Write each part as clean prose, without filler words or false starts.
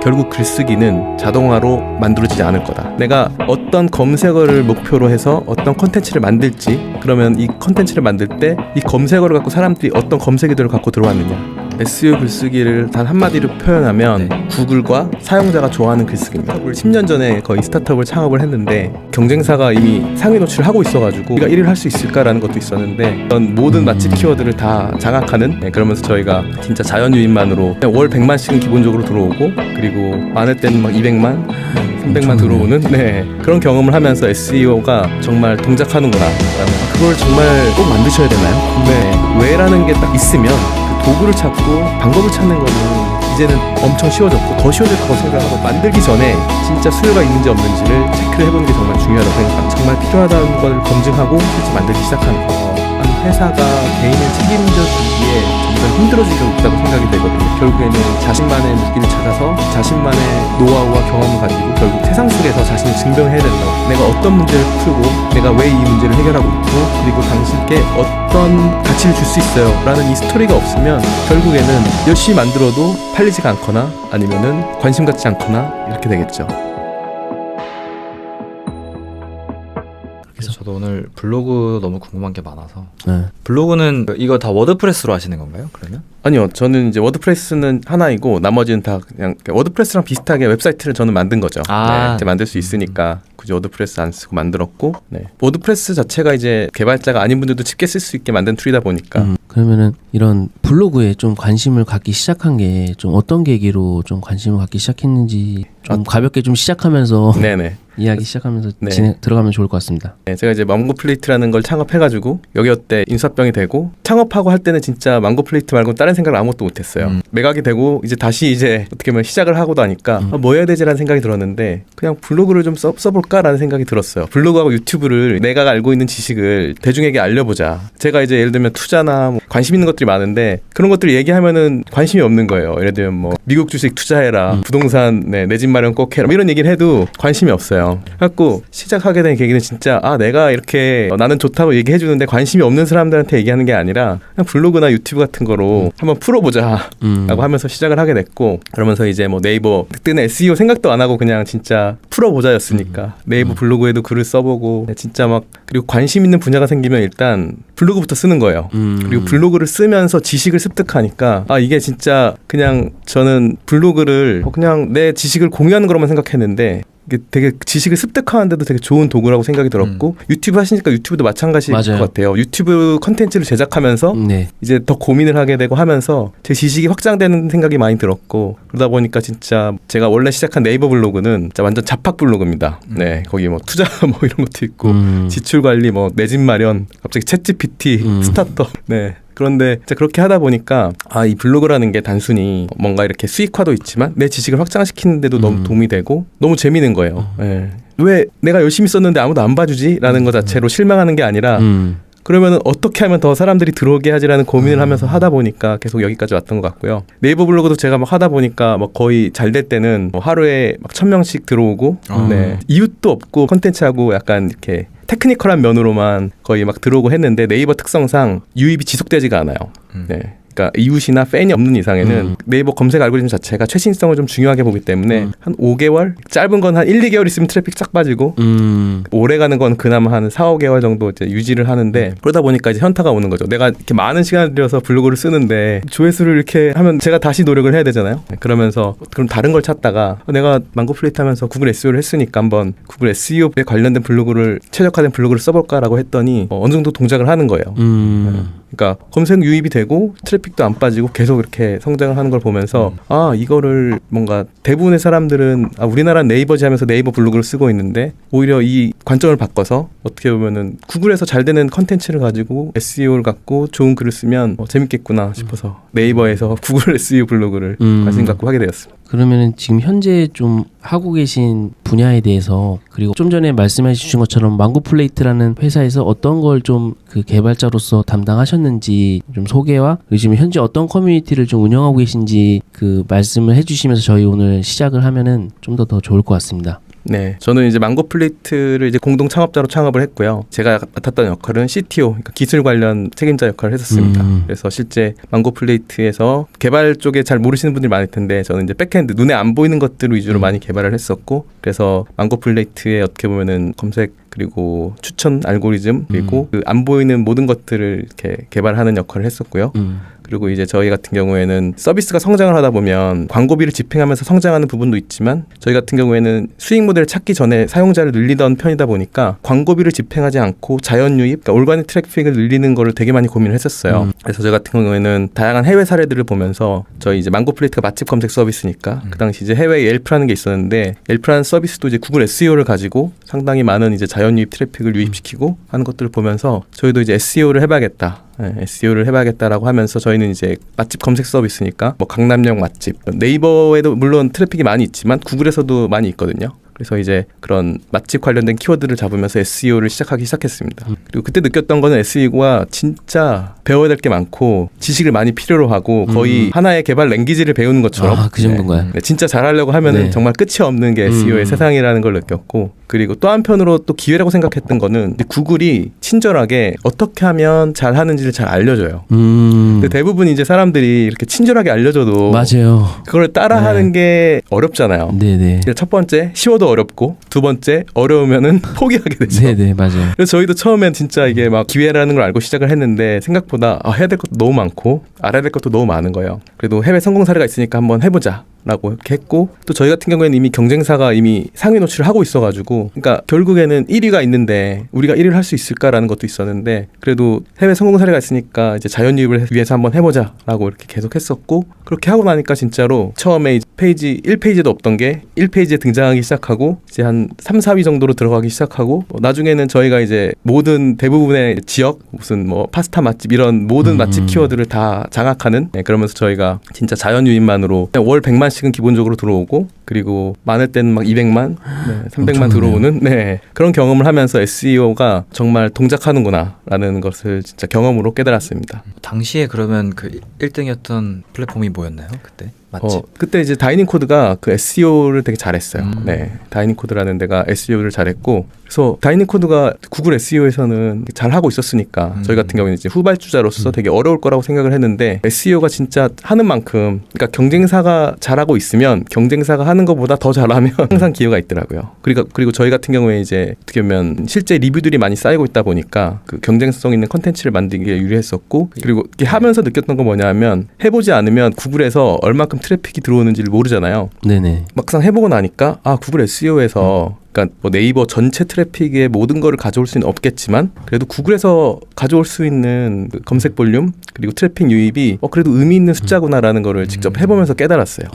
결국 글쓰기는 자동화로 만들어지지 않을 거다. 내가 어떤 검색어를 목표로 해서 어떤 컨텐츠를 만들지, 그러면 이 컨텐츠를 만들 때 이 검색어를 갖고 사람들이 어떤 검색 의도를 갖고 들어왔느냐, SEO 글쓰기를 단 한마디로 표현하면 구글과 사용자가 좋아하는 글쓰기입니다. 10년 전에 거의 스타트업을 창업을 했는데 경쟁사가 이미 상위 노출을 하고 있어가지고 우리가 1위를 할 수 있을까라는 것도 있었는데, 그런 모든 맛집 키워드를 다 장악하는, 그러면서 저희가 진짜 자연유인만으로 월 100만씩은 기본적으로 들어오고, 그리고 많을 때는 막 200만, 300만 들어오는 그런 경험을 하면서 SEO가 정말 동작하는구나, 그걸 정말 꼭 만드셔야 되나요? 왜라는 게 딱 있으면 도구를 찾고 방법을 찾는 거는 이제는 엄청 쉬워졌고 더 쉬워질 거라고 생각하고, 만들기 전에 진짜 수요가 있는지 없는지를 체크를 해보는 게 정말 중요하다고 생각합니다. 정말 필요하다는 걸 검증하고 실제 만들기 시작하는 거. 한 회사가 개인을 책임져주기에 점점 힘들어지고 있다고 생각이 되거든요. 결국에는 자신만의 무기를 찾아서 자신만의 노하우와 경험을 가지고 결국 세상 속에서 자신을 증명해야 된다고. 내가 어떤 문제를 풀고 내가 왜 이 문제를 해결하고 있고, 그리고 당신께 어떤 가치를 줄 수 있어요 라는 이 스토리가 없으면 결국에는 열심히 만들어도 팔리지가 않거나 아니면은 관심 갖지 않거나 이렇게 되겠죠. 그래서 저도 오늘 블로그 너무 궁금한 게 많아서. 블로그는 이거 다 워드프레스로 하시는 건가요, 그러면? 아니요, 저는 이제 워드프레스는 하나이고 나머지는 다 그냥 워드프레스랑 비슷하게 웹사이트를 저는 만든 거죠. 이제 만들 수 있으니까 굳이 워드프레스 안 쓰고 만들었고, 워드프레스 자체가 이제 개발자가 아닌 분들도 쉽게 쓸 수 있게 만든 툴이다 보니까. 그러면은 이런 블로그에 좀 관심을 갖기 시작한 게 좀 어떤 계기로 좀 관심을 갖기 시작했는지 좀 가볍게 좀 시작하면서 이야기 시작하면서 들어가면 좋을 것 같습니다. 제가 이제 망고플레이트라는 걸 창업해가지고 여기어때 인수합병이 되고, 창업하고 할 때는 진짜 망고플레이트 말고 다른 생각을 아무것도 못했어요. 매각이 되고 이제 다시 이제 어떻게 보면 시작을 하고 나니까 뭐 해야 되지라는 생각이 들었는데, 그냥 블로그를 좀 써볼까라는 생각이 들었어요. 블로그하고 유튜브를 내가 알고 있는 지식을 대중에게 알려보자. 제가 이제 예를 들면 투자나 뭐 관심 있는 것들이 많은데 그런 것들을 얘기하면은 관심이 없는 거예요. 예를 들면 뭐 미국 주식 투자해라, 부동산 내 집 마련 꼭 해라, 이런 얘기를 해도 관심이 없어요. 그래갖고 시작하게 된 계기는 진짜 내가 이렇게 나는 좋다고 얘기해주는데 관심이 없는 사람들한테 얘기하는 게 아니라 그냥 블로그나 유튜브 같은 거로 한번 풀어보자 라고 하면서 시작을 하게 됐고, 그러면서 이제 뭐 네이버, 그때는 SEO 생각도 안 하고 그냥 진짜 풀어보자였으니까 네이버 블로그에도 글을 써보고 진짜 막, 그리고 관심 있는 분야가 생기면 일단 블로그부터 쓰는 거예요. 그리고 블로그를 쓰면서 지식을 습득하니까 이게 진짜 그냥, 저는 블로그를 그냥 내 지식을 공유하는 거로만 생각했는데 이게 되게 지식을 습득하는데도 되게 좋은 도구라고 생각이 들었고, 유튜브 하시니까 유튜브도 마찬가지일 것 같아요. 유튜브 컨텐츠를 제작하면서 이제 더 고민을 하게 되고 하면서 제 지식이 확장되는 생각이 많이 들었고, 그러다 보니까 진짜 제가 원래 시작한 네이버 블로그는 진짜 완전 잡학 블로그입니다. 거기 뭐 투자 뭐 이런 것도 있고 지출 관리, 뭐 내 집 마련, 갑자기 챗GPT, 스타트업. 그런데 진짜 그렇게 하다 보니까 이 블로그라는 게 단순히 뭔가 이렇게 수익화도 있지만 내 지식을 확장시키는 데도 너무 도움이 되고 너무 재미있는 거예요. 왜 내가 열심히 썼는데 아무도 안 봐주지? 라는 것 자체로 실망하는 게 아니라 그러면 어떻게 하면 더 사람들이 들어오게 하지라는 고민을 하면서 하다 보니까 계속 여기까지 왔던 것 같고요. 네이버 블로그도 제가 막 하다 보니까 뭐 거의 잘 될 때는 뭐 하루에 막 1000명씩 들어오고 이웃도 없고 컨텐츠하고 약간 이렇게 테크니컬한 면으로만 거의 막 들어오고 했는데, 네이버 특성상 유입이 지속되지가 않아요. 그러니까 이웃이나 팬이 없는 이상에는 네이버 검색 알고리즘 자체가 최신성을 좀 중요하게 보기 때문에 한 5개월? 짧은 건 한 1, 2개월 있으면 트래픽 쫙 빠지고 오래 가는 건 그나마 한 4, 5개월 정도 이제 유지를 하는데, 그러다 보니까 이제 현타가 오는 거죠. 내가 이렇게 많은 시간을 들여서 블로그를 쓰는데 조회수를 이렇게 하면 제가 다시 노력을 해야 되잖아요. 그러면서 그럼 다른 걸 찾다가 내가 망고플레이트 하면서 구글 SEO를 했으니까 한번 구글 SEO에 관련된 블로그를, 최적화된 블로그를 써볼까라고 했더니 어느 정도 동작을 하는 거예요. 그러니까 검색 유입이 되고 트래픽도 안 빠지고 계속 이렇게 성장을 하는 걸 보면서 이거를 뭔가 대부분의 사람들은 우리나라 네이버지 하면서 네이버 블로그를 쓰고 있는데, 오히려 이 관점을 바꿔서 어떻게 보면은 구글에서 잘 되는 컨텐츠를 가지고 SEO를 갖고 좋은 글을 쓰면 재밌겠구나 싶어서 네이버에서 구글 SEO 블로그를 관심 갖고 하게 되었습니다. 그러면은 지금 현재 좀 하고 계신 분야에 대해서, 그리고 좀 전에 말씀해 주신 것처럼 망고플레이트라는 회사에서 어떤 걸 좀 그 개발자로서 담당하셨는지 좀 소개와, 그리고 지금 현재 어떤 커뮤니티를 좀 운영하고 계신지 그 말씀을 해주시면서 저희 오늘 시작을 하면은 좀 더 좋을 것 같습니다. 네, 저는 이제 망고플레이트를 이제 공동 창업자로 창업을 했고요. 제가 맡았던 역할은 CTO, 그러니까 기술 관련 책임자 역할을 했었습니다. 그래서 실제 망고플레이트에서 개발 쪽에 잘 모르시는 분들이 많을 텐데 저는 이제 백엔드 눈에 안 보이는 것들 위주로 많이 개발을 했었고, 그래서 망고플레이트에 어떻게 보면은 검색 그리고 추천 알고리즘 그리고 그 안 보이는 모든 것들을 이렇게 개발하는 역할을 했었고요. 그리고 이제 저희 같은 경우에는 서비스가 성장을 하다 보면 광고비를 집행하면서 성장하는 부분도 있지만 저희 같은 경우에는 수익 모델을 찾기 전에 사용자를 늘리던 편이다 보니까 광고비를 집행하지 않고 자연 유입, 그러니까 올가닉 트래픽을 늘리는 거를 되게 많이 고민을 했었어요. 그래서 저 같은 경우에는 다양한 해외 사례들을 보면서 저희 이제 망고플레이트가 맛집 검색 서비스니까 그 당시 이제 해외에 옐프라는 게 있었는데 옐프라는 서비스도 이제 구글 SEO를 가지고 상당히 많은 이제 자연 유입 트래픽을 유입시키고 하는 것들을 보면서 저희도 이제 SEO를 해봐야겠다. 네, SEO를 해봐야겠다라고 하면서 저희는 이제 맛집 검색 서비스니까 뭐 강남역 맛집, 네이버에도 물론 트래픽이 많이 있지만 구글에서도 많이 있거든요. 그래서 이제 그런 맛집 관련된 키워드를 잡으면서 SEO를 시작하기 시작했습니다. 그리고 그때 느꼈던 거는 SEO가 진짜 배워야 될 게 많고 지식을 많이 필요로 하고 거의 하나의 개발 랭귀지를 배우는 것처럼 그 정도인가요? 네, 진짜 잘하려고 하면은 네. 정말 끝이 없는 게 SEO의 세상이라는 걸 느꼈고, 그리고 또 한편으로 또 기회라고 생각했던 거는 구글이 친절하게 어떻게 하면 잘하는지를 잘 알려줘요. 근데 대부분 이제 사람들이 이렇게 친절하게 알려줘도 맞아요. 그걸 따라하는 게 어렵잖아요. 네네. 첫 번째 쉬워도 어렵고, 두 번째 어려우면은 포기하게 되죠. 네네, 맞아요. 그래서 저희도 처음엔 진짜 이게 막 기회라는 걸 알고 시작을 했는데 생각보다 해야 될 것도 너무 많고 알아야 될 것도 너무 많은 거예요. 그래도 해외 성공 사례가 있으니까 한번 해보자 라고 이렇게 했고, 또 저희 같은 경우에는 이미 경쟁사가 이미 상위 노출을 하고 있어가지고, 그러니까 결국에는 1위가 있는데 우리가 1위를 할 수 있을까라는 것도 있었는데, 그래도 해외 성공 사례가 있으니까 이제 자연 유입을 위해서 한번 해보자 라고 이렇게 계속 했었고, 그렇게 하고 나니까 진짜로 처음에 이제 페이지 1페이지도 없던 게 1페이지에 등장하기 시작하고 이제 한 3, 4위 정도로 들어가기 시작하고, 나중에는 저희가 이제 모든 대부분의 지역 무슨 뭐 파스타 맛집 이런 모든 맛집 키워드를 다 장악하는, 네, 그러면서 저희가 진짜 자연 유입만으로 월 100만씩은 기본적으로 들어오고, 그리고 많을 때는 막 200만, 네, 300만 들어오는, 네, 그런 경험을 하면서 SEO가 정말 동작하는구나라는 것을 진짜 경험으로 깨달았습니다. 당시에 그러면 그 1등이었던 플랫폼이 뭐였나요? 그때? 맛집? 그때 이제 다이닝 코드가 그 SEO를 되게 잘했어요. 네, 다이닝 코드라는 데가 SEO를 잘했고, 그래서 다이닝 코드가 구글 SEO에서는 잘 하고 있었으니까 저희 같은 경우는 이제 후발주자로서 되게 어려울 거라고 생각을 했는데, SEO가 진짜 하는 만큼, 그러니까 경쟁사가 잘하고 있으면 경쟁사가 하는 것보다 더 잘하면 항상 기회가 있더라고요. 그리고 저희 같은 경우에 이제 어떻게 보면 실제 리뷰들이 많이 쌓이고 있다 보니까 그 경쟁성 있는 컨텐츠를 만들기에 유리했었고, 그리고 이렇게 하면서 느꼈던 건 뭐냐면 해보지 않으면 구글에서 얼마큼 트래픽이 들어오는지를 모르잖아요. 네네. 막상 해보고 나니까 구글 SEO에서 그러니까 뭐 네이버 전체 트래픽의 모든 거를 가져올 수는 없겠지만 그래도 구글에서 가져올 수 있는 그 검색 볼륨 그리고 트래픽 유입이 그래도 의미 있는 숫자구나라는 거를 직접 해보면서 깨달았어요.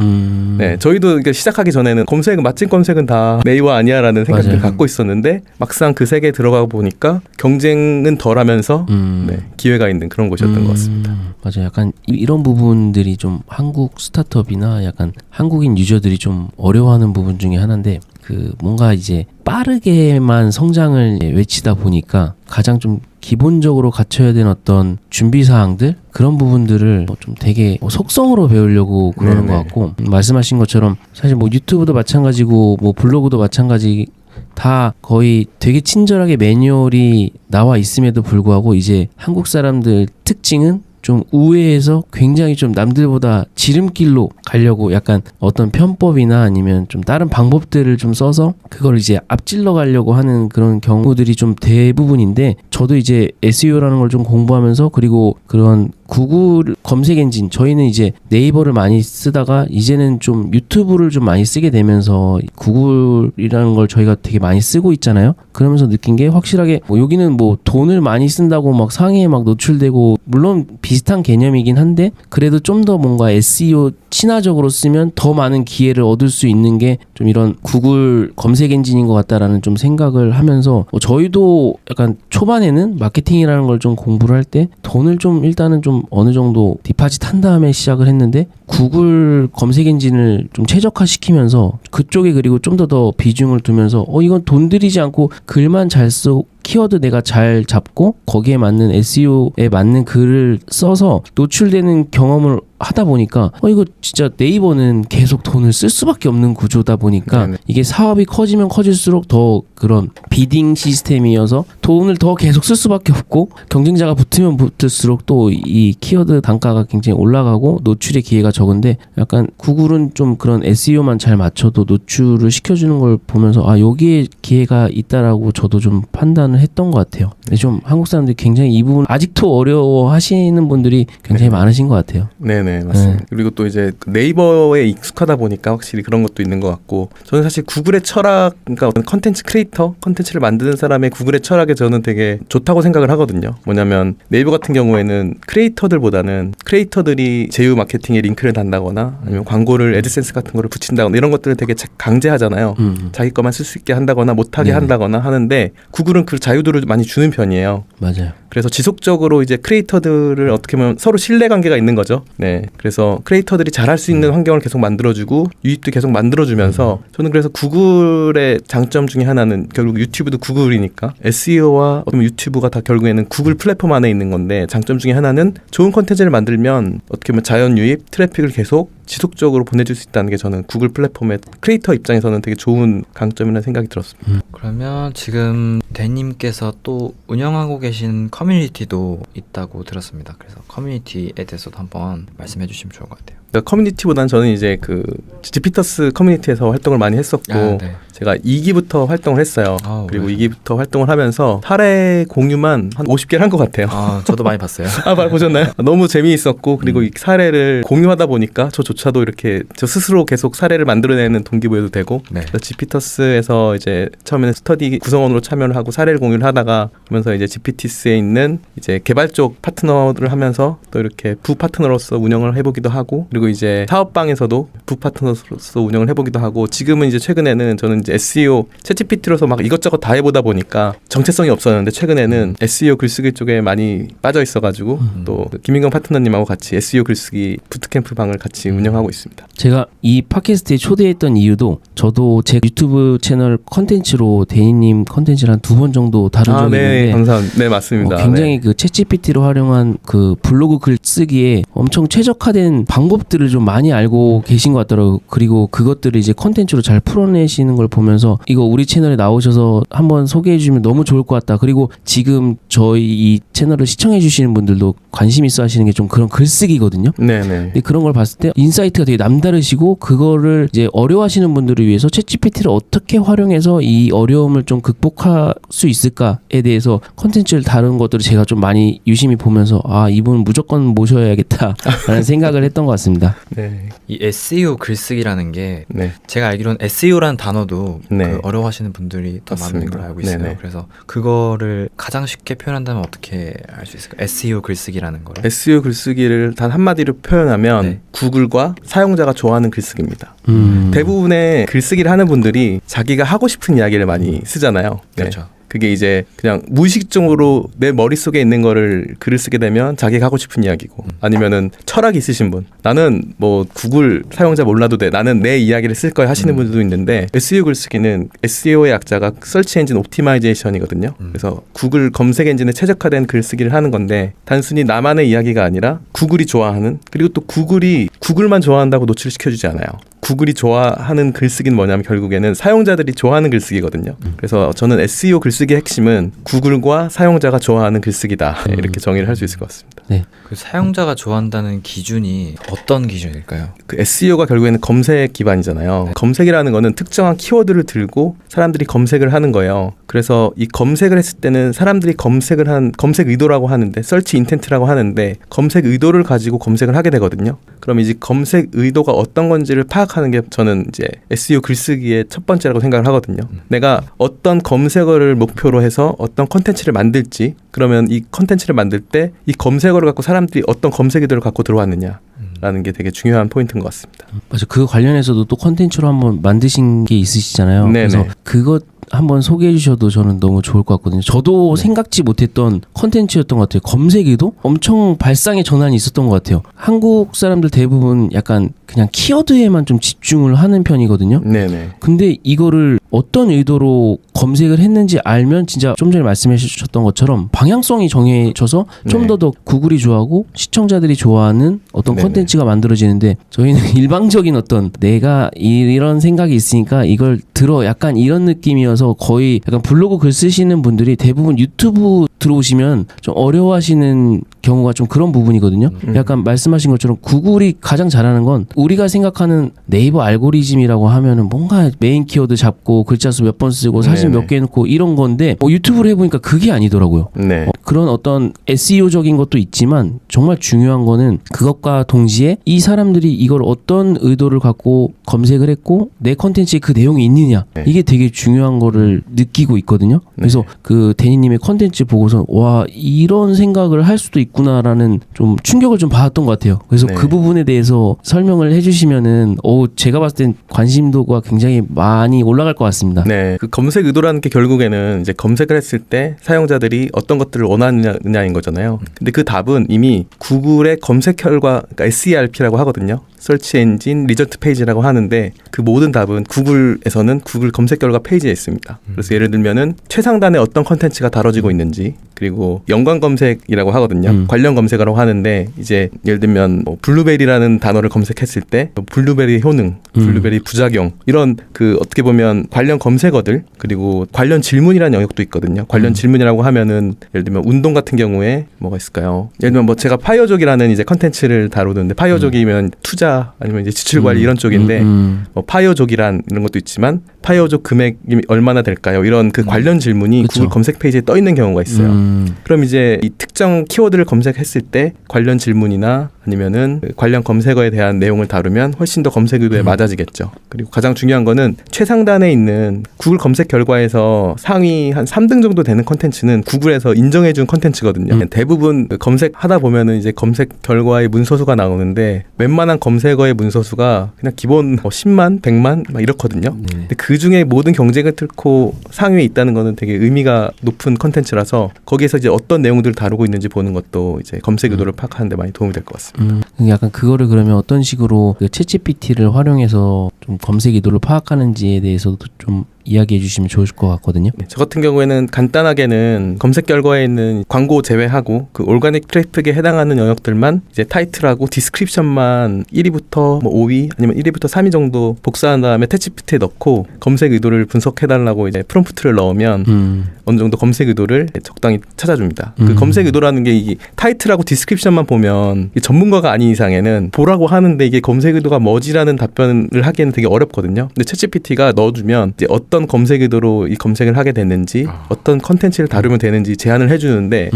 네, 저희도 이게 시작하기 전에는 맛집 검색은 다 네이버 아니야라는 생각을 갖고 있었는데, 막상 그 세계에 들어가 보니까 경쟁은 덜하면서 네, 기회가 있는 그런 곳이었던 것 같습니다. 맞아요. 약간 이런 부분들이 좀 한국 스타트업이나 약간 한국인 유저들이 좀 어려워하는 부분 중에 하나인데, 그 뭔가 이제 빠르게만 성장을 외치다 보니까 가장 좀 기본적으로 갖춰야 되는 어떤 준비 사항들, 그런 부분들을 좀 되게 속성으로 배우려고 그러는 것 같고, 말씀하신 것처럼 사실 뭐 유튜브도 마찬가지고 뭐 블로그도 마찬가지, 다 거의 되게 친절하게 매뉴얼이 나와 있음에도 불구하고 이제 한국 사람들 특징은 좀 우회해서 굉장히 좀 남들보다 지름길로 가려고 약간 어떤 편법이나 아니면 좀 다른 방법들을 좀 써서 그걸 이제 앞질러 가려고 하는 그런 경우들이 좀 대부분인데, 저도 이제 SEO라는 걸 좀 공부하면서, 그리고 그런 구글 검색 엔진, 저희는 이제 네이버를 많이 쓰다가 이제는 좀 유튜브를 좀 많이 쓰게 되면서 구글이라는 걸 저희가 되게 많이 쓰고 있잖아요. 그러면서 느낀 게 확실하게 뭐 여기는 뭐 돈을 많이 쓴다고 막 상위에 막 노출되고, 물론 비슷한 개념이긴 한데 그래도 좀 더 뭔가 SEO 친화적으로 쓰면 더 많은 기회를 얻을 수 있는 게 좀 이런 구글 검색 엔진인 것 같다라는 좀 생각을 하면서, 저희도 약간 초반에는 마케팅이라는 걸 좀 공부를 할 때 돈을 좀 일단은 좀 어느 정도 디파짓 한 다음에 시작을 했는데, 구글 검색 엔진을 좀 최적화시키면서 그쪽에 그리고 좀 더 비중을 두면서 이건 돈 들이지 않고 글만 잘 쓰고 키워드 내가 잘 잡고 거기에 맞는 SEO에 맞는 글을 써서 노출되는 경험을 하다 보니까 이거 진짜 네이버는 계속 돈을 쓸 수밖에 없는 구조다 보니까 네네. 이게 사업이 커지면 커질수록 더 그런 비딩 시스템이어서 돈을 더 계속 쓸 수밖에 없고 경쟁자가 붙으면 붙을수록 또 이 키워드 단가가 굉장히 올라가고 노출의 기회가 적은데 약간 구글은 좀 그런 SEO만 잘 맞춰도 노출을 시켜주는 걸 보면서 여기에 기회가 있다라고 저도 좀 판단을 했던 것 같아요. 근데 좀 한국 사람들이 굉장히 이 부분 아직도 어려워하시는 분들이 굉장히 많으신 것 같아요. 네네 맞습니다. 그리고 또 이제 네이버에 익숙하다 보니까 확실히 그런 것도 있는 것 같고 저는 사실 구글의 철학 그러니까 컨텐츠 크리에이터 컨텐츠를 만드는 사람의 구글의 철학에 저는 되게 좋다고 생각을 하거든요. 뭐냐면 네이버 같은 경우에는 크리에이터들이 제휴 마케팅에 링크를 단다거나 아니면 광고를 애드센스 같은 거를 붙인다거나 이런 것들을 되게 강제하잖아요. 자기 것만 쓸 수 있게 한다거나 못하게 한다거나 하는데 구글은 그 자유도를 많이 주는 편이에요. 맞아요. 그래서 지속적으로 이제 크리에이터들을 어떻게 보면 서로 신뢰 관계가 있는 거죠. 네. 그래서 크리에이터들이 잘할 수 있는 환경을 계속 만들어주고 유입도 계속 만들어주면서 저는 그래서 구글의 장점 중에 하나는 결국 유튜브도 구글이니까 SEO와 유튜브가 다 결국에는 구글 플랫폼 안에 있는 건데 장점 중에 하나는 좋은 콘텐츠를 만들면 어떻게 보면 자연 유입, 트래픽을 계속 지속적으로 보내줄 수 있다는 게 저는 구글 플랫폼의 크리에이터 입장에서는 되게 좋은 강점이라는 생각이 들었습니다. 그러면 지금 대님께서 또 운영하고 계신 커뮤니티도 있다고 들었습니다. 그래서 커뮤니티에 대해서도 한번 말씀해 주시면 좋을 것 같아요. 그러니까 커뮤니티보다는 저는 이제 그 지피터스 커뮤니티에서 활동을 많이 했었고 제가 2기부터 활동을 했어요. 그리고 2기부터 활동을 하면서 사례 공유만 한 50개를 한 것 같아요. 저도 많이 봤어요. 보셨나요? 너무 재미있었고 그리고 이 사례를 공유하다 보니까 저조차도 이렇게 저 스스로 계속 사례를 만들어내는 동기부여도 되고 그래서 지피터스에서 이제 처음에는 스터디 구성원으로 참여를 하고 사례를 공유를 하다가 그러면서 이제 지피티스에 있는 이제 개발 쪽 파트너를 하면서 또 이렇게 부 파트너로서 운영을 해보기도 하고 그리고 이제 사업방에서도 부 파트너로서 운영을 해보기도 하고 지금은 이제 최근에는 저는 이제 SEO 챗GPT로서 막 이것저것 다 해보다 보니까 정체성이 없었는데 최근에는 SEO 글쓰기 쪽에 많이 빠져 있어가지고 또 김인경 파트너님하고 같이 SEO 글쓰기 부트캠프 방을 같이 운영하고 있습니다. 제가 이 팟캐스트에 초대했던 이유도 저도 제 유튜브 채널 컨텐츠로 대니님 컨텐츠를 한 2번 정도 다룬 적이 있는데 감사합니다. 네 맞습니다. 굉장히 그 챗GPT로 활용한 그 블로그 글쓰기에 엄청 최적화된 방법들을 좀 많이 알고 계신 것 같더라고요. 그리고 그것들을 이제 컨텐츠로 잘 풀어내시는 걸 보면서 이거 우리 채널에 나오셔서 한번 소개해 주시면 너무 좋을 것 같다. 그리고 지금 저희 이 채널을 시청해 주시는 분들도 관심 있어 하시는 게 좀 그런 글쓰기거든요. 네네. 근데 그런 걸 봤을 때 인사이트가 되게 남다르시고 그거를 이제 어려워하시는 분들을 위해서 챗GPT를 어떻게 활용해서 이 어려움을 좀 극복할 수 있을까에 대해서 컨텐츠를 다룬 것들을 제가 좀 많이 유심히 보면서 이분 무조건 모셔야겠다라는 생각을 했던 것 같습니다. 네. 이 SEO 글쓰기라는 게 네. 제가 알기로는 SEO라는 단어도 네. 그 어려워하시는 분들이 더 많은 걸로 알고 있어요. 네네. 그래서 그거를 가장 쉽게 표현한다면 어떻게 알 수 있을까요? SEO 글쓰기라는 거를. SEO 글쓰기를 단 한마디로 표현하면 구글과 사용자가 좋아하는 글쓰기입니다. 대부분의 글쓰기를 하는 분들이 자기가 하고 싶은 이야기를 많이 쓰잖아요. 네. 그렇죠. 그게 이제 그냥 무의식적으로 내 머릿속에 있는 거를 글을 쓰게 되면 자기가 하고 싶은 이야기고 아니면은 철학이 있으신 분 나는 뭐 구글 사용자 몰라도 돼 나는 내 이야기를 쓸 거야 하시는 분들도 있는데 SEO 글쓰기는 SEO의 약자가 서치 엔진 옵티마이제이션이거든요. 그래서 구글 검색 엔진에 최적화된 글쓰기를 하는 건데 단순히 나만의 이야기가 아니라 구글이 좋아하는 그리고 또 구글이 구글만 좋아한다고 노출시켜주지 않아요. 구글이 좋아하는 글쓰기는 뭐냐면 결국에는 사용자들이 좋아하는 글쓰기거든요. 그래서 저는 SEO 글쓰기의 핵심은 구글과 사용자가 좋아하는 글쓰기다. 이렇게 정의를 할 수 있을 것 같습니다. 네. 그 사용자가 좋아한다는 기준이 어떤 기준일까요? 그 SEO가 결국에는 검색 기반이잖아요. 검색이라는 거는 특정한 키워드를 들고 사람들이 검색을 하는 거예요. 그래서 이 검색을 했을 때는 사람들이 검색을 한 검색 의도라고 하는데 서치 인텐트라고 하는데 검색 의도를 가지고 검색을 하게 되거든요. 그럼 이제 검색 의도가 어떤 건지를 파악하는 게 저는 이제 SEO 글쓰기의 첫 번째라고 생각을 하거든요. 내가 어떤 검색어를 목표로 해서 어떤 컨텐츠를 만들지 그러면 이 컨텐츠를 만들 때 이 검색어를 갖고 사람들이 어떤 검색 의도를 갖고 들어왔느냐 라는 게 되게 중요한 포인트인 것 같습니다. 맞아. 그 관련해서도 또 컨텐츠로 한번 만드신 게 있으시잖아요. 네네. 그래서 그것 한번 소개해 주셔도 저는 너무 좋을 것 같거든요. 저도 생각지 못했던 컨텐츠였던 것 같아요. 검색 의도? 엄청 발상의 전환이 있었던 것 같아요. 한국 사람들 대부분 약간 그냥 키워드에만 좀 집중을 하는 편이거든요. 네네. 근데 이거를 어떤 의도로 검색을 했는지 알면 진짜 좀 전에 말씀해 주셨던 것처럼 방향성이 정해져서 좀 더 구글이 좋아하고 시청자들이 좋아하는 어떤 네네. 콘텐츠가 만들어지는데 저희는 일방적인 어떤 내가 이런 생각이 있으니까 이걸 들어 약간 이런 느낌이어서 거의 약간 블로그 글 쓰시는 분들이 대부분 유튜브 들어오시면 좀 어려워하시는 경우가 좀 그런 부분이거든요. 약간 말씀하신 것처럼 구글이 가장 잘하는 건 우리가 생각하는 네이버 알고리즘이라고 하면은 뭔가 메인 키워드 잡고 글자 수 몇 번 쓰고 사진 네네. 몇 개 넣고 이런 건데 유튜브를 해보니까 그게 아니더라고요. 네. 그런 어떤 SEO적인 것도 있지만 정말 중요한 거는 그것과 동시에 이 사람들이 이걸 어떤 의도를 갖고 검색을 했고 내 컨텐츠에 그 내용이 있느냐 네. 이게 되게 중요한 거를 느끼고 있거든요. 그래서 네. 그 데니님의 컨텐츠 보고서 와 이런 생각을 할 수도 있구나라는 좀 충격을 좀 받았던 것 같아요. 그래서 네. 그 부분에 대해서 설명을 해주시면은 제가 봤을 땐 관심도가 굉장히 많이 올라갈 것 같습니다. 네, 그 검색 의도라는 게 결국에는 이제 검색을 했을 때 사용자들이 어떤 것들을 원하느냐인 거잖아요. 근데 그 답은 이미 구글의 검색 결과, 그러니까 SERP라고 하거든요. Search Engine Result Page라고 하는데 그 모든 답은 구글에서는 구글 검색 결과 페이지에 있습니다. 그래서 예를 들면은 최상단에 어떤 컨텐츠가 다뤄지고 있는지, 그리고 연관 검색이라고 하거든요. 관련 검색어라고 하는데 이제 예를 들면 뭐 블루베리라는 단어를 검색했을 때 블루베리 효능, 블루베리 부작용 이런 그 어떻게 보면 관련 검색어들, 그리고 관련 질문이라는 영역도 있거든요. 관련 질문이라고 하면은 예를 들면 운동 같은 경우에 뭐가 있을까요? 예를 들면 뭐 제가 파이어족이라는 이제 컨텐츠를 다루는데 파이어족이면 투자 아니면 이제 지출 관리 이런 쪽인데 뭐 파이어족이란 이런 것도 있지만 파이어족 금액이 얼마나 될까요? 이런 그 관련 질문이 그쵸. 구글 검색 페이지에 떠 있는 경우가 있어요. 그럼 이제 이 특정 키워드를 검색했을 때 관련 질문이나 아니면은 그 관련 검색어에 대한 내용을 다루면 훨씬 더 검색 의도에 맞아지겠죠. 그리고 가장 중요한 거는 최상단에 있는 구글 검색 결과에서 상위 한 3등 정도 되는 컨텐츠는 구글에서 인정해준 컨텐츠거든요. 대부분 그 검색하다 보면은 이제 검색 결과의 문서수가 나오는데 웬만한 검색어의 문서수가 그냥 기본 10만, 100만 막 이렇거든요. 근데 그 중에 모든 경쟁을 뚫고 상위에 있다는 거는 되게 의미가 높은 컨텐츠라서 거기에서 이제 어떤 내용들을 다루고 있는지 보는 것도 이제 검색 의도를 파악하는 데 많이 도움이 될 것 같습니다. 약간 그거를 그러면 어떤 식으로 그 챗GPT를 활용해서 좀 검색 의도를 파악하는지에 대해서도 좀 이야기해 주시면 좋을 것 같거든요. 네, 저 같은 경우에는 간단하게는 검색 결과에 있는 광고 제외하고 그 올가닉 트래픽에 해당하는 영역들만 이제 타이틀하고 디스크립션만 1위부터 뭐 5위 아니면 1위부터 3위 정도 복사한 다음에 챗GPT에 넣고 검색 의도를 분석해달라고 이제 프롬프트를 넣으면 어느 정도 검색 의도를 적당히 찾아줍니다. 그 검색 의도라는 게 이 타이틀하고 디스크립션만 보면 전문가가 아닌 이상에는 보라고 하는데 이게 검색 의도가 뭐지라는 답변을 하기에는 되게 어렵거든요. 근데 챗GPT가 넣어주면 이제 어떤 검색 의도로 이 검색을 하게 됐는지 어떤 컨텐츠를 다루면 되는지 제안을 해주는데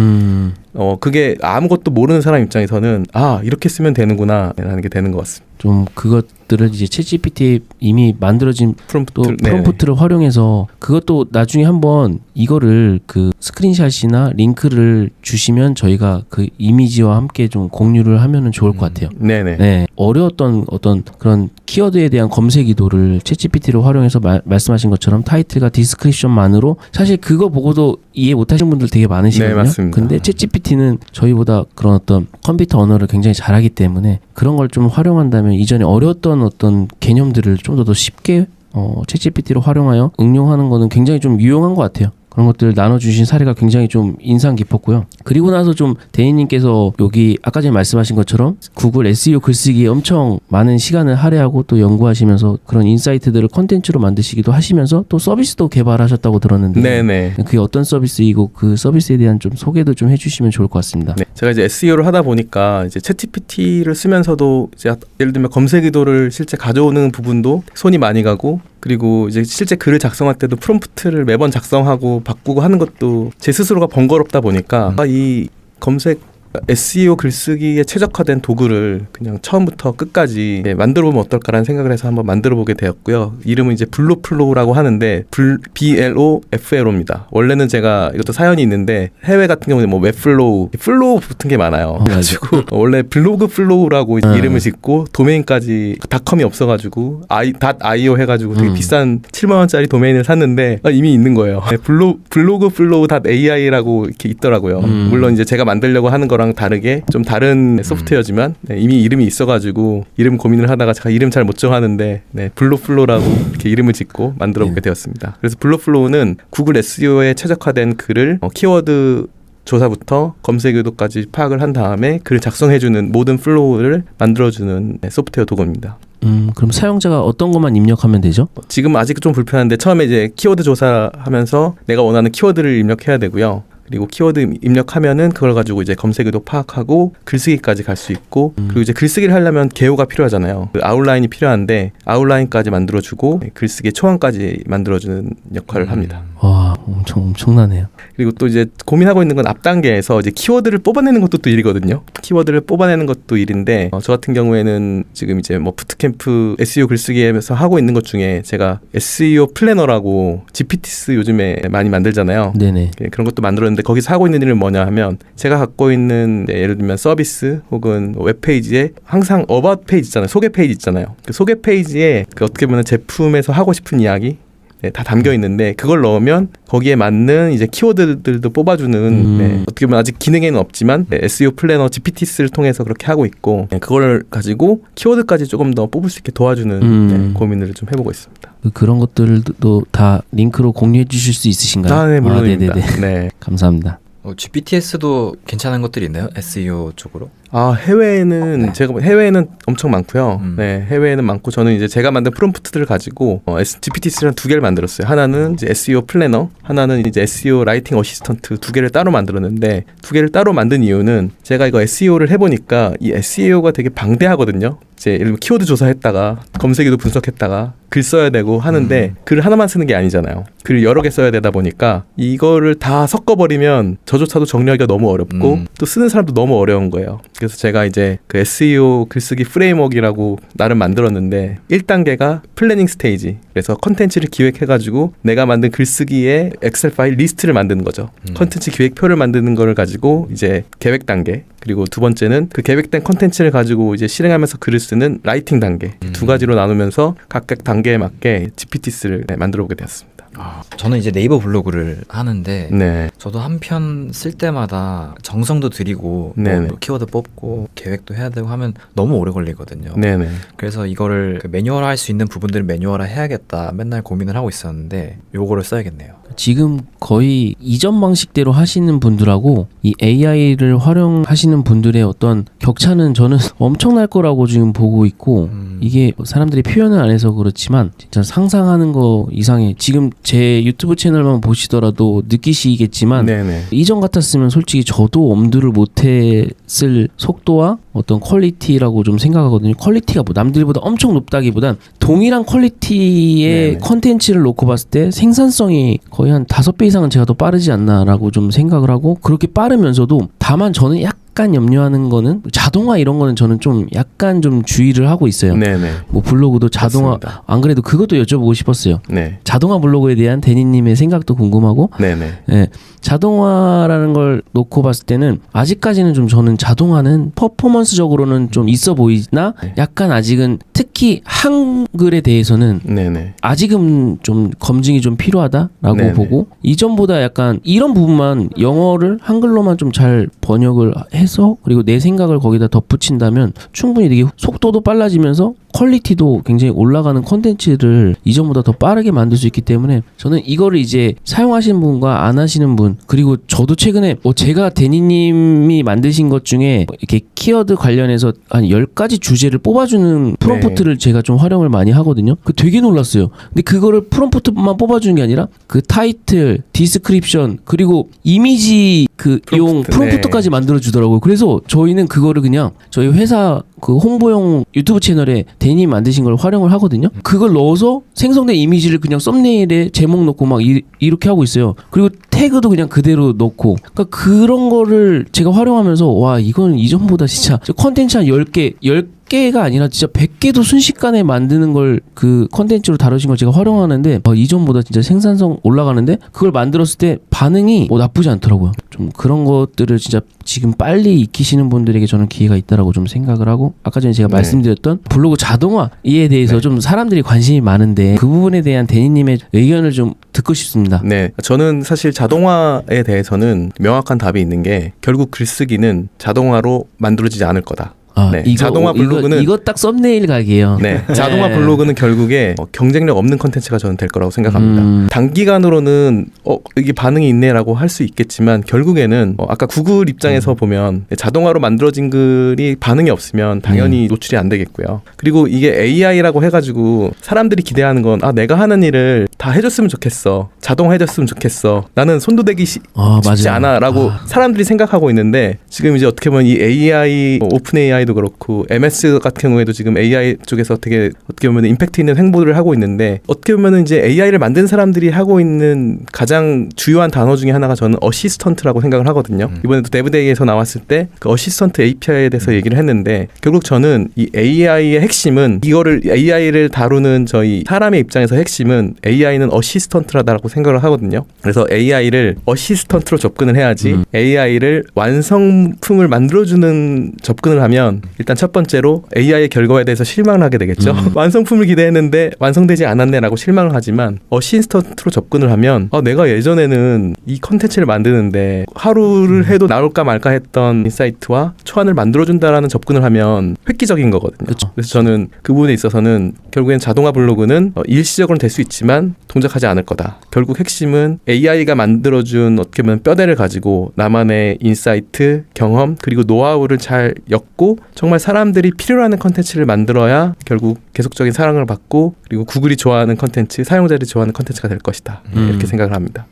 그게 아무것도 모르는 사람 입장에서는 이렇게 쓰면 되는구나 라는 게 되는 것 같습니다. 좀 그것들을 이제 챗GPT에 이미 만들어진 프롬프트를 활용해서 그것도 나중에 한번 이거를 그 스크린샷이나 링크를 주시면 저희가 그 이미지와 함께 좀 공유를 하면은 좋을 것 같아요. 네네. 네, 어려웠던 어떤 그런 키워드에 대한 검색 의도를 챗GPT를 활용해서 말씀하신 것처럼 타이틀과 디스크립션만으로 사실 그거 보고도 이해 못하시는 분들 되게 많으시거든요. 네, 맞습니다. 근데 챗GPT는 저희보다 그런 어떤 컴퓨터 언어를 굉장히 잘하기 때문에 그런 걸 좀 활용한다면 이전에 어려웠던 어떤 개념들을 좀 더 쉽게 챗GPT로 활용하여 응용하는 거는 굉장히 좀 유용한 것 같아요. 그런 것들 나눠주신 사례가 굉장히 좀 인상 깊었고요. 그리고 나서 좀 대인님께서 여기 아까 전에 말씀하신 것처럼 구글 SEO 글쓰기에 엄청 많은 시간을 할애하고 또 연구하시면서 그런 인사이트들을 컨텐츠로 만드시기도 하시면서 또 서비스도 개발하셨다고 들었는데 네네. 그게 어떤 서비스이고 그 서비스에 대한 좀 소개도 좀 해주시면 좋을 것 같습니다. 네, 제가 이제 SEO를 하다 보니까 이제 챗GPT를 쓰면서도 이제 예를 들면 검색 의도를 실제 가져오는 부분도 손이 많이 가고 그리고 이제 실제 글을 작성할 때도 프롬프트를 매번 작성하고 바꾸고 하는 것도 제 스스로가 번거롭다 보니까 이 검색 SEO 글쓰기에 최적화된 도구를 그냥 처음부터 끝까지 만들어보면 어떨까라는 생각을 해서 한번 만들어보게 되었고요. 이름은 이제 블로플로우라고 하는데 BLOFLO입니다. 원래는 제가 이것도 사연이 있는데 해외 같은 경우는 뭐 웹플로우, 플로우 붙은 게 많아요. 그래가지고 원래 블로그 플로우라고 이름을 짓고 도메인까지 닷컴이 없어가지고 .io 해가지고 되게 비싼 7만 원짜리 도메인을 샀는데 이미 있는 거예요. 블로그 플로우 .ai라고 이렇게 있더라고요. 물론 이제 제가 만들려고 하는 거랑 다르게 좀 다른 소프트웨어지만 이미 이름이 있어가지고 이름 고민을 하다가 제가 이름 잘 못 정하는데 블로플로우라고 이렇게 이름을 짓고 만들어보게 되었습니다. 그래서 블로플로우는 구글 SEO에 최적화된 글을 키워드 조사부터 검색 의도까지 파악을 한 다음에 글을 작성해주는 모든 플로우를 만들어주는 소프트웨어 도구입니다. 그럼 사용자가 어떤 것만 입력하면 되죠? 지금 아직 좀 불편한데 처음에 이제 키워드 조사하면서 내가 원하는 키워드를 입력해야 되고요. 그리고 키워드 입력하면은 그걸 가지고 이제 검색 의도 파악하고 글쓰기까지 갈 수 있고 그리고 이제 글쓰기를 하려면 개요가 필요하잖아요. 그 아웃라인이 필요한데 아웃라인까지 만들어주고 글쓰기 초안까지 만들어주는 역할을 합니다. 와, 엄청나네요. 그리고 또 이제 고민하고 있는 건 앞 단계에서 이제 키워드를 뽑아내는 것도 또 일이거든요. 키워드를 뽑아내는 것도 일인데 저 같은 경우에는 지금 이제 뭐 부트캠프 SEO 글쓰기에서 하고 있는 것 중에 제가 SEO 플래너라고 GPTs 요즘에 많이 만들잖아요. 네네. 그런 것도 만들었는데 거기서 하고 있는 일은 뭐냐 하면 제가 갖고 있는 예를 들면 서비스 혹은 웹페이지에 항상 어바웃 페이지 있잖아요. 소개 페이지 있잖아요. 그 소개 페이지에 그 어떻게 보면 제품에서 하고 싶은 이야기 다 담겨 있는데 그걸 넣으면 거기에 맞는 이제 키워드들도 뽑아주는 어떻게 보면 아직 기능에는 없지만 SEO 플래너 GPTs를 통해서 그렇게 하고 있고 그걸 가지고 키워드까지 조금 더 뽑을 수 있게 도와주는 고민을 좀 해보고 있습니다. 그런 것들도 다 링크로 공유해 주실 수 있으신가요? 네, 물론입니다. 네. 감사합니다. GPTs도 괜찮은 것들이 있나요? SEO 쪽으로? 해외에는 제가 해외에는 엄청 많고요. 네, 해외에는 많고 저는 이제 제가 만든 프롬프트들을 가지고 GPTs를 2개를 만들었어요. 하나는 이제 SEO 플래너, 하나는 이제 SEO 라이팅 어시스턴트 2개를 따로 만들었는데 2개를 따로 만든 이유는 제가 이거 SEO를 해보니까 이 SEO가 되게 방대하거든요. 이제 예를 들면 키워드 조사했다가 검색에도 분석했다가 글 써야 되고 하는데 글을 하나만 쓰는 게 아니잖아요. 글을 여러 개 써야 되다 보니까 이거를 다 섞어버리면 저조차도 정리하기가 너무 어렵고 또 쓰는 사람도 너무 어려운 거예요. 그래서 제가 이제 그 SEO 글쓰기 프레임워크라고 나름 만들었는데 1단계가 플래닝 스테이지. 그래서 컨텐츠를 기획해가지고 내가 만든 글쓰기의 엑셀 파일 리스트를 만드는 거죠. 컨텐츠 기획표를 만드는 거를 가지고 이제 계획 단계. 그리고 두 번째는 그 계획된 컨텐츠를 가지고 이제 실행하면서 글을 쓰는 라이팅 단계. 두 가지로 나누면서 각각 단계에 맞게 GPTs를 만들어 보게 되었습니다. 저는 이제 네이버 블로그를 하는데 네. 저도 한 편 쓸 때마다 정성도 들이고 뭐 키워드 뽑고 계획도 해야 되고 하면 너무 오래 걸리거든요. 네네. 그래서 이거를 매뉴얼화 할 수 있는 부분들을 매뉴얼화 해야겠다 맨날 고민을 하고 있었는데 요거를 써야겠네요. 지금 거의 이전 방식대로 하시는 분들하고 이 AI를 활용하시는 분들의 어떤 격차는 저는 엄청날 거라고 지금 보고 있고 이게 사람들이 표현을 안 해서 그렇지만 진짜 상상하는 거 이상의 지금 제 유튜브 채널만 보시더라도 느끼시겠지만 네네. 이전 같았으면 솔직히 저도 엄두를 못했을 속도와 어떤 퀄리티라고 좀 생각하거든요. 퀄리티가 뭐 남들보다 엄청 높다기보단 동일한 퀄리티의 컨텐츠를 놓고 봤을 때 생산성이 거의 한 5배 이상은 제가 더 빠르지 않나라고 좀 생각을 하고 그렇게 빠르면서도 다만 저는 약간 염려하는 거는 자동화 이런 거는 저는 좀 약간 좀 주의를 하고 있어요. 네네. 뭐 블로그도 자동화 맞습니다. 안 그래도 그것도 여쭤보고 싶었어요. 네. 자동화 블로그에 대한 데니님의 생각도 궁금하고 네네. 예, 자동화라는 걸 놓고 봤을 때는 아직까지는 좀 저는 자동화는 퍼포먼스적으로는 좀 있어 보이나 약간 아직은 특히 한글에 대해서는 네네. 아직은 좀 검증이 좀 필요하다라고 네네. 보고 이전보다 약간 이런 부분만 영어를 한글로만 좀 잘 번역을 해서 그리고 내 생각을 거기다 덧붙인다면 충분히 되게 속도도 빨라지면서 퀄리티도 굉장히 올라가는 콘텐츠를 이전보다 더 빠르게 만들 수 있기 때문에 저는 이거를 이제 사용하시는 분과 안 하시는 분 그리고 저도 최근에 제가 데니님이 만드신 것 중에 이렇게 키워드 관련해서 한 10가지 주제를 뽑아주는 프롬프트를 제가 좀 활용을 많이 하거든요. 그 되게 놀랐어요. 근데 그거를 프롬프트만 뽑아주는 게 아니라 그 타이틀, 디스크립션 그리고 이미지 그 용 프롬프트까지 만들어 주더라고요. 그래서 저희는 그거를 그냥 저희 회사 그 홍보용 유튜브 채널에 데니님 만드신 걸 활용을 하거든요. 그걸 넣어서 생성된 이미지를 그냥 썸네일에 제목 넣고 막 이렇게 하고 있어요. 그리고 태그도 그냥 그대로 넣고 그러니까 그런 거를 제가 활용하면서 와 이건 이전보다 진짜 컨텐츠 한 10개가 아니라 진짜 100개도 순식간에 만드는 걸 그 컨텐츠로 다루신 걸 제가 활용하는데 이전보다 진짜 생산성 올라가는데 그걸 만들었을 때 반응이 나쁘지 않더라고요. 좀 그런 것들을 진짜 지금 빨리 익히시는 분들에게 저는 기회가 있다라고 좀 생각을 하고 아까 전에 제가 네. 말씀드렸던 블로그 자동화에 대해서 네. 좀 사람들이 관심이 많은데 그 부분에 대한 데니님의 의견을 좀 듣고 싶습니다. 네, 저는 사실 자동화에 대해서는 명확한 답이 있는 게 결국 글쓰기는 자동화로 만들어지지 않을 거다. 네, 자동화 블로그는 이거 딱 썸네일 각이에요. 네, 자동화 네. 블로그는 결국에 경쟁력 없는 컨텐츠가 저는 될 거라고 생각합니다. 단기간으로는 이게 반응이 있네라고 할 수 있겠지만 결국에는 아까 구글 입장에서 보면 자동화로 만들어진 글이 반응이 없으면 당연히 노출이 안 되겠고요. 그리고 이게 AI라고 해가지고 사람들이 기대하는 건 내가 하는 일을 다 해줬으면 좋겠어. 자동화 해줬으면 좋겠어. 나는 손도 대기 쉽지 맞아요. 않아라고 사람들이 생각하고 있는데 지금 이제 어떻게 보면 이 AI, 오픈 AI도 그렇고 MS 같은 경우에도 지금 AI 쪽에서 되게 어떻게 보면 임팩트 있는 행보를 하고 있는데 어떻게 보면 이제 AI를 만든 사람들이 하고 있는 가장 주요한 단어 중에 하나가 저는 어시스턴트라고 생각을 하거든요. 이번에도 데브데이에서 나왔을 때 그 어시스턴트 API에 대해서 얘기를 했는데 결국 저는 이 AI의 핵심은 이거를 AI를 다루는 저희 사람의 입장에서 핵심은 AI는 어시스턴트라고 생각을 하거든요. 그래서 AI를 어시스턴트로 접근을 해야지 AI를 완성품을 만들어주는 접근을 하면 일단 첫 번째로 AI의 결과에 대해서 실망을 하게 되겠죠. 완성품을 기대했는데 완성되지 않았네라고 실망을 하지만 어시스턴트로 접근을 하면 내가 예전에는 이 컨텐츠를 만드는데 하루를 해도 나올까 말까 했던 인사이트와 초안을 만들어준다라는 접근을 하면 획기적인 거거든요. 그쵸. 그래서 저는 그 부분에 있어서는 결국엔 자동화 블로그는 일시적으로는 될 수 있지만 동작하지 않을 거다. 결국 핵심은 AI가 만들어준 어떻게 보면 뼈대를 가지고 나만의 인사이트, 경험 그리고 노하우를 잘 엮고 정말 사람들이 필요로 하는 컨텐츠를 만들어야 결국 계속적인 사랑을 받고 그리고 구글이 좋아하는 컨텐츠, 사용자들이 좋아하는 컨텐츠가 될 것이다. 이렇게 생각을 합니다.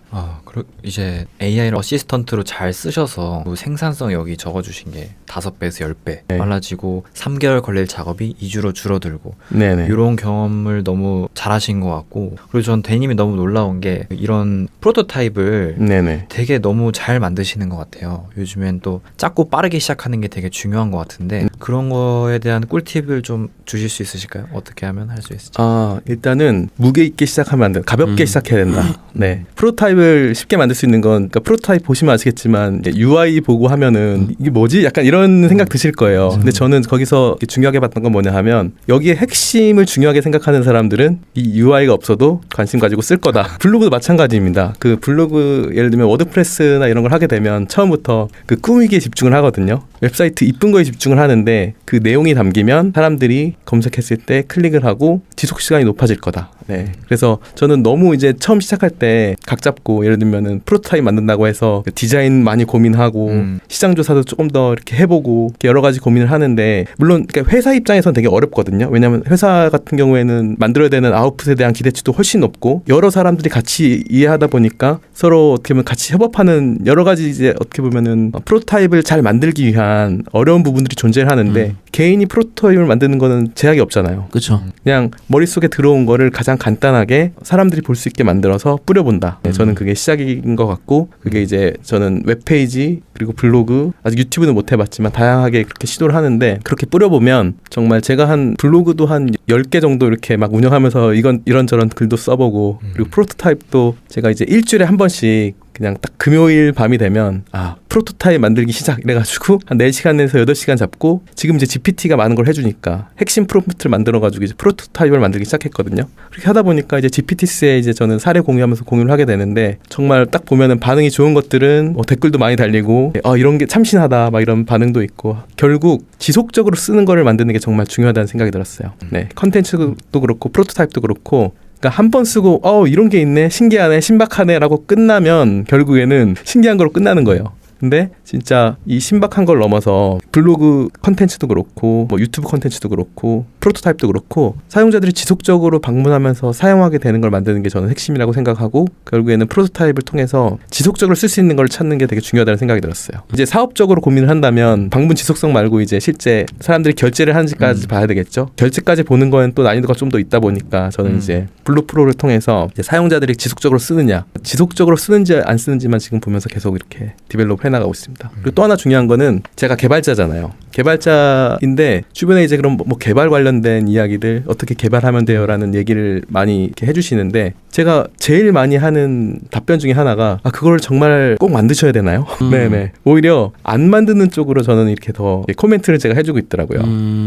그리고 이제 AI를 어시스턴트로 잘 쓰셔서 그 생산성 여기 적어주신 게 5배에서 10배 네. 빨라지고 3개월 걸릴 작업이 2주로 줄어들고 네네. 이런 경험을 너무 잘하신 것 같고 그리고 전 대님이 너무 놀라운 게 이런 프로토타입을 네네. 되게 너무 잘 만드시는 것 같아요. 요즘엔 또 작고 빠르게 시작하는 게 되게 중요한 것 같은데 그런 거에 대한 꿀팁을 좀 주실 수 있으실까요? 어떻게 하면 할 수 있을지. 일단은 무게 있게 시작하면 안 돼. 가볍게 시작해야 된다. 네. 프로토타입을 쉽게 만들 수 있는 건 그러니까 프로토타입 보시면 아시겠지만 UI 보고 하면은 이게 뭐지? 약간 이런 생각 드실 거예요. 근데 저는 거기서 중요하게 봤던 건 뭐냐 하면 여기에 핵심을 중요하게 생각하는 사람들은 이 UI가 없어도 관심 가지고 쓸 거다. 블로그도 마찬가지입니다. 그 블로그 예를 들면 워드프레스나 이런 걸 하게 되면 처음부터 그 꾸미기에 집중을 하거든요. 웹사이트 이쁜 거에 집중을 하는데 그 내용이 담기면 사람들이 검색했을 때 클릭을 하고 지속 시간이 높아질 거다. 네. 그래서 저는 너무 이제 처음 시작할 때 각 잡고 예를 들면은 프로토타입 만든다고 해서 디자인 많이 고민하고 시장 조사도 조금 더 이렇게 해보고 이렇게 여러 가지 고민을 하는데 물론 그러니까 회사 입장에서는 되게 어렵거든요. 왜냐하면 회사 같은 경우에는 만들어야 되는 아웃풋에 대한 기대치도 훨씬 높고 여러 사람들이 같이 이해하다 보니까 서로 어떻게 보면 같이 협업하는 여러 가지 이제 어떻게 보면은 프로토타입을 잘 만들기 위한 어려운 부분들이 존재하는데 개인이 프로토타입을 만드는 거는 제약이 없잖아요. 그렇죠. 그냥 머릿속에 들어온 거를 가장 간단하게 사람들이 볼 수 있게 만들어서 뿌려본다. 네, 저는 그게 시작인 것 같고 그게 이제 저는 웹페이지 그리고 블로그 아직 유튜브는 못 해봤지만 다양하게 그렇게 시도를 하는데 그렇게 뿌려보면 정말 제가 한 블로그도 한 10개 정도 이렇게 막 운영하면서 이런저런 글도 써보고 그리고 프로토타입도 제가 이제 일주일에 한 번씩 그냥 딱 금요일 밤이 되면 프로토타입 만들기 시작 이래가지고 한 4시간에서 8시간 잡고 지금 이제 GPT가 많은 걸 해주니까 핵심 프롬프트를 만들어가지고 이제 프로토타입을 만들기 시작했거든요. 그렇게 하다 보니까 이제 GPT스에 이제 저는 사례 공유하면서 공유를 하게 되는데 정말 딱 보면은 반응이 좋은 것들은 댓글도 많이 달리고 이런 게 참신하다 막 이런 반응도 있고 결국 지속적으로 쓰는 거를 만드는 게 정말 중요하다는 생각이 들었어요. 네, 컨텐츠도 그렇고 프로토타입도 그렇고 그러니까 한 번 쓰고 이런 게 있네 신기하네 신박하네 라고 끝나면 결국에는 신기한 거로 끝나는 거예요. 근데 진짜 이 신박한 걸 넘어서 블로그 컨텐츠도 그렇고 뭐 유튜브 컨텐츠도 그렇고 프로토타입도 그렇고 사용자들이 지속적으로 방문하면서 사용하게 되는 걸 만드는 게 저는 핵심이라고 생각하고 결국에는 프로토타입을 통해서 지속적으로 쓸 수 있는 걸 찾는 게 되게 중요하다는 생각이 들었어요. 이제 사업적으로 고민을 한다면 방문 지속성 말고 이제 실제 사람들이 결제를 하는지까지 봐야 되겠죠. 결제까지 보는 거는 또 난이도가 좀 더 있다 보니까 저는 이제 블루 프로를 통해서 이제 사용자들이 지속적으로 쓰느냐, 지속적으로 쓰는지 안 쓰는지만 지금 보면서 계속 이렇게 디벨롭 해나가고 있습니다. 그리고 또 하나 중요한 거는 제가 개발자잖아요. 개발자인데 주변에 이제 그런 뭐 개발 관련된 이야기들 어떻게 개발하면 돼요라는 얘기를 많이 이렇게 해주시는데 제가 제일 많이 하는 답변 중에 하나가 그걸 정말 꼭 만드셔야 되나요? 네네. 오히려 안 만드는 쪽으로 저는 이렇게 더 코멘트를 제가 해주고 있더라고요.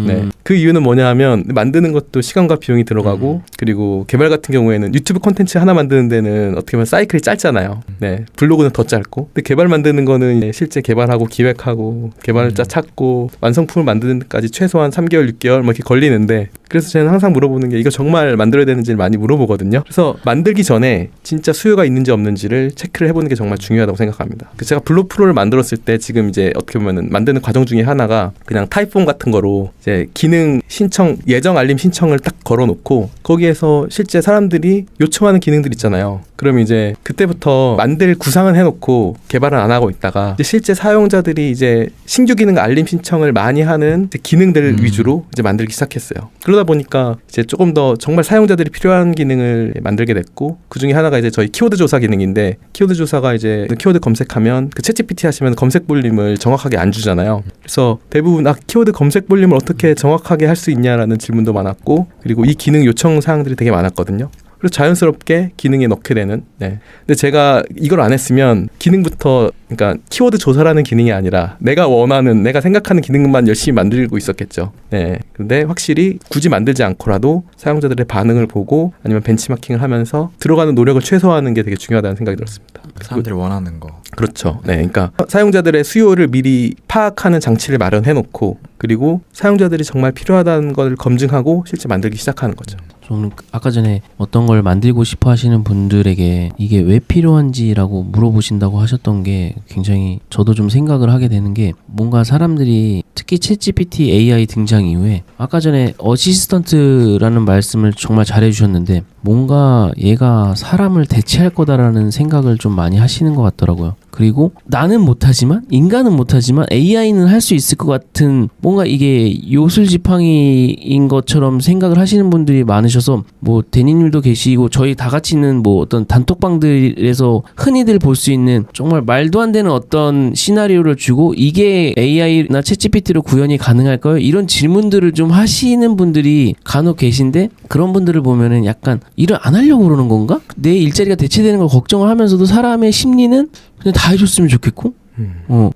네. 그 이유는 뭐냐 하면 만드는 것도 시간과 비용이 들어가고 그리고 개발 같은 경우에는 유튜브 콘텐츠 하나 만드는 데는 어떻게 보면 사이클이 짧잖아요. 네. 블로그는 더 짧고 근데 개발 만드는 거는 실제 개발하고 기획하고 개발자 찾고 완성품을 만드는 데까지 최소한 3개월, 6개월 뭐 이렇게 걸리는데 그래서 저는 항상 물어보는 게 이거 정말 만들어야 되는지를 많이 물어보거든요. 그래서 만들기 전에 진짜 수요가 있는지 없는지를 체크를 해보는 게 정말 중요하다고 생각합니다. 제가 블루 프로를 만들었을 때 지금 이제 어떻게 보면은 만드는 과정 중에 하나가 그냥 타입폼 같은 거로 이제 기능 신청, 예정 알림 신청을 딱 걸어놓고 거기에서 실제 사람들이 요청하는 기능들 있잖아요. 그럼 이제 그때부터 만들 구상은 해놓고 개발은 안 하고 있다가 이제 실제 사용자들이 이제 신규 기능 알림 신청을 많이 하는 이제 기능들 위주로 이제 만들기 시작했어요. 그러다 보니까 이제 조금 더 정말 사용자들이 필요한 기능을 만들게 됐고 그 중에 하나가 이제 저희 키워드 조사 기능인데 키워드 조사가 이제 키워드 검색하면 그 챗GPT 하시면 검색 볼륨을 정확하게 안 주잖아요. 그래서 대부분 키워드 검색 볼륨을 어떻게 정확하게 할 수 있냐라는 질문도 많았고 그리고 이 기능 요청 사항들이 되게 많았거든요. 그래서 자연스럽게 기능에 넣게 되는. 네. 근데 제가 이걸 안 했으면 기능부터 그러니까 키워드 조사라는 기능이 아니라 내가 원하는 내가 생각하는 기능만 열심히 만들고 있었겠죠. 네. 근데 확실히 굳이 만들지 않고라도 사용자들의 반응을 보고 아니면 벤치마킹을 하면서 들어가는 노력을 최소화하는 게 되게 중요하다는 생각이 들었습니다. 사람들이 원하는 거. 그렇죠. 네. 그러니까 사용자들의 수요를 미리 파악하는 장치를 마련해 놓고 그리고 사용자들이 정말 필요하다는 걸 검증하고 실제 만들기 시작하는 거죠. 저는 아까 전에 어떤 걸 만들고 싶어 하시는 분들에게 이게 왜 필요한지라고 물어보신다고 하셨던 게 굉장히 저도 좀 생각을 하게 되는 게 뭔가 사람들이 특히 챗GPT AI 등장 이후에 아까 전에 어시스턴트라는 말씀을 정말 잘해주셨는데 뭔가 얘가 사람을 대체할 거다라는 생각을 좀 많이 하시는 것 같더라고요. 그리고 나는 못하지만 인간은 못하지만 AI는 할 수 있을 것 같은 뭔가 이게 요술지팡이인 것처럼 생각을 하시는 분들이 많으셔서 뭐 대니님도 계시고 저희 다 같이 있는 뭐 어떤 단톡방들에서 흔히들 볼 수 있는 정말 말도 안 되는 어떤 시나리오를 주고 이게 AI나 챗GPT로 구현이 가능할까요? 이런 질문들을 좀 하시는 분들이 간혹 계신데 그런 분들을 보면은 약간 일을 안 하려고 그러는 건가? 내 일자리가 대체되는 걸 걱정을 하면서도 사람의 심리는 그냥 다 해줬으면 좋겠고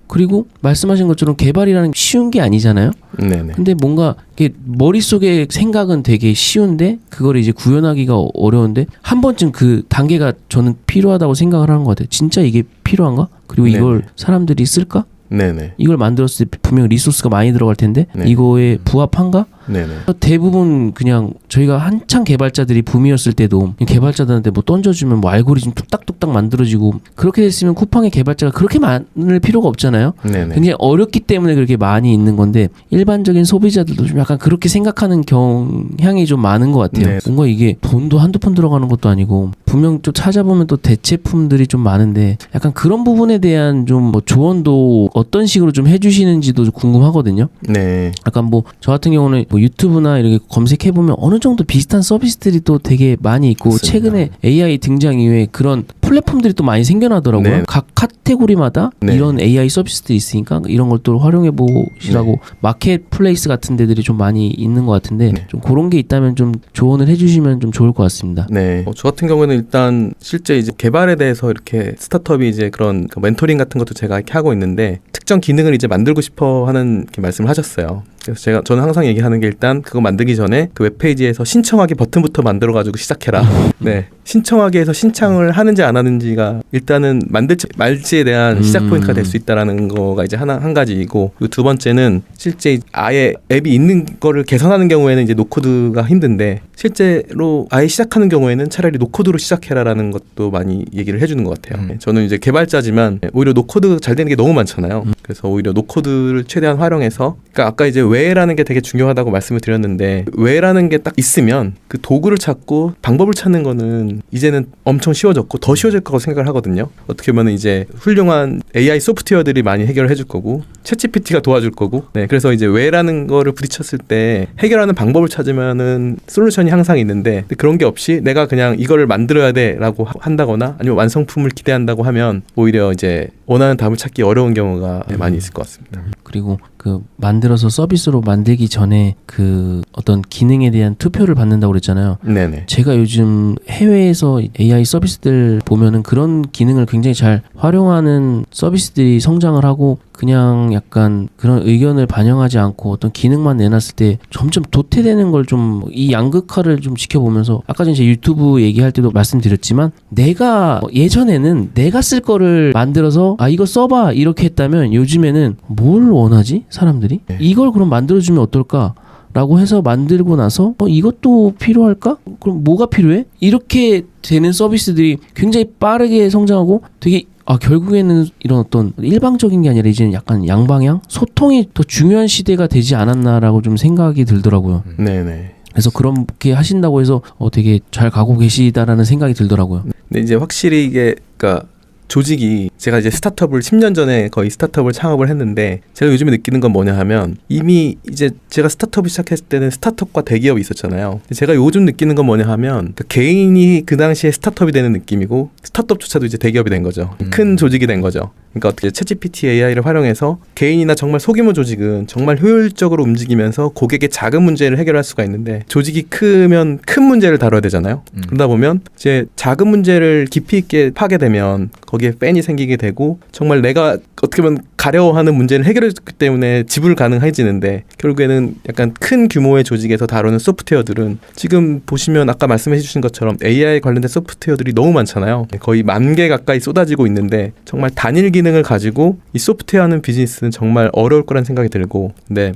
그리고 말씀하신 것처럼 개발이라는 게 쉬운 게 아니잖아요. 네네. 근데 뭔가 이게 머릿속에 생각은 되게 쉬운데 그걸 이제 구현하기가 어려운데 한 번쯤 그 단계가 저는 필요하다고 생각을 하는 것 같아요. 진짜 이게 필요한가? 그리고 이걸 네네. 사람들이 쓸까? 네네. 이걸 만들었을 때 분명 리소스가 많이 들어갈 텐데 네. 이거에 부합한가? 네네. 대부분 그냥 저희가 한창 개발자들이 붐이었을 때도 개발자들한테 뭐 던져주면 뭐 알고리즘 뚝딱뚝딱 만들어지고 그렇게 됐으면 쿠팡의 개발자가 그렇게 많을 필요가 없잖아요. 네네. 굉장히 어렵기 때문에 그렇게 많이 있는 건데 일반적인 소비자들도 좀 약간 그렇게 생각하는 경향이 좀 많은 것 같아요. 네. 뭔가 이게 돈도 한두 푼 들어가는 것도 아니고 분명 좀 찾아보면 또 대체품들이 좀 많은데 약간 그런 부분에 대한 좀 뭐 조언도 어떤 식으로 좀 해주시는지도 궁금하거든요. 네. 약간 뭐 저 같은 경우는 뭐 유튜브나 이렇게 검색해 보면 어느 정도 비슷한 서비스들이 또 되게 많이 있고 맞습니다. 최근에 AI 등장 이후에 그런 플랫폼들이 또 많이 생겨나더라고요. 네. 각 카테고리마다 네. 이런 AI 서비스들이 있으니까 이런 걸 또 활용해 보시라고 네. 마켓 플레이스 같은 데들이 좀 많이 있는 것 같은데 네. 좀 그런 게 있다면 좀 조언을 해주시면 좀 좋을 것 같습니다. 네. 저 같은 경우는 일단 실제 이제 개발에 대해서 이렇게 스타트업이 이제 그런 멘토링 같은 것도 제가 이렇게 하고 있는데 특정 기능을 이제 만들고 싶어 하는 이렇게 말씀을 하셨어요. 그래서 저는 항상 얘기하는 게 일단 그거 만들기 전에 그 웹페이지에서 신청하기 버튼부터 만들어가지고 시작해라. 네. 신청하기에서 신청을 하는지 안 원하는지가 일단은 만들지 말지에 대한 시작 포인트가 될 수 있다라는 거가 이제 한 가지이고, 그리고 두 번째는 실제 아예 앱이 있는 거를 개선하는 경우에는 이제 노코드가 힘든데 실제로 아예 시작하는 경우에는 차라리 노코드로 시작해라라는 것도 많이 얘기를 해주는 것 같아요. 저는 이제 개발자지만 오히려 노코드 잘 되는 게 너무 많잖아요. 그래서 오히려 노코드를 최대한 활용해서, 그러니까 아까 이제 왜라는 게 되게 중요하다고 말씀을 드렸는데, 왜라는 게 딱 있으면 그 도구를 찾고 방법을 찾는 거는 이제는 엄청 쉬워졌고 더 쉬워질 거라고 생각을 하거든요. 어떻게 보면 이제 훌륭한 AI 소프트웨어들이 많이 해결을 해줄 거고 챗GPT가 도와줄 거고, 네, 그래서 이제 왜라는 거를 부딪혔을 때 해결하는 방법을 찾으면은 솔루션이 항상 있는데, 그런 게 없이 내가 그냥 이거를 만들어야 돼라고 한다거나 아니면 완성품을 기대한다고 하면 오히려 이제 원하는 답을 찾기 어려운 경우가 많이 있을 것 같습니다. 그리고 그 만들어서 서비스로 만들기 전에 그 어떤 기능에 대한 투표를 받는다고 그랬잖아요. 네네. 제가 요즘 해외에서 AI 서비스들 보면은 그런 기능을 굉장히 잘 활용하는 서비스들이 성장을 하고, 그냥 약간 그런 의견을 반영하지 않고 어떤 기능만 내놨을 때 점점 도태되는 걸 좀, 이 양극화를 좀 지켜보면서, 아까 전에 제 유튜브 얘기할 때도 말씀드렸지만, 내가 예전에는 내가 쓸 거를 만들어서 이거 써봐 이렇게 했다면, 요즘에는 뭘 원하지 사람들이? 이걸 그럼 만들어주면 어떨까? 라고 해서 만들고 나서 이것도 필요할까? 그럼 뭐가 필요해? 이렇게 되는 서비스들이 굉장히 빠르게 성장하고, 되게 결국에는 이런 어떤 일방적인 게 아니라 이제는 약간 양방향? 소통이 더 중요한 시대가 되지 않았나라고 좀 생각이 들더라고요. 네네. 그래서 그렇게 하신다고 해서 되게 잘 가고 계시다라는 생각이 들더라고요. 근데 이제 확실히 이게, 그러니까 조직이, 제가 이제 스타트업을 10년 전에 거의 스타트업을 창업을 했는데, 제가 요즘에 느끼는 건 뭐냐 하면, 이미 이제 제가 스타트업을 시작했을 때는 스타트업과 대기업이 있었잖아요. 제가 요즘 느끼는 건 뭐냐 하면, 그 개인이 그 당시에 스타트업이 되는 느낌이고, 스타트업조차도 이제 대기업이 된 거죠. 큰 조직이 된 거죠. 그러니까 어떻게 챗GPT AI를 활용해서 개인이나 정말 소규모 조직은 정말 효율적으로 움직이면서 고객의 작은 문제를 해결할 수가 있는데, 조직이 크면 큰 문제를 다뤄야 되잖아요. 그러다 보면 이제 작은 문제를 깊이 있게 파게 되면 거기에 팬이 생기게 되고, 정말 내가 어떻게 보면 가려워하는 문제를 해결했기 때문에 지불 가능해지는데, 결국에는 약간 큰 규모의 조직에서 다루는 소프트웨어들은 지금 보시면 아까 말씀해 주신 것처럼 AI 관련된 소프트웨어들이 너무 많잖아요. 거의 10,000개 가까이 쏟아지고 있는데, 정말 단일 기능을 가지고 이 소프트웨어 하는 비즈니스는 정말 어려울 거란 생각이 들고, 근데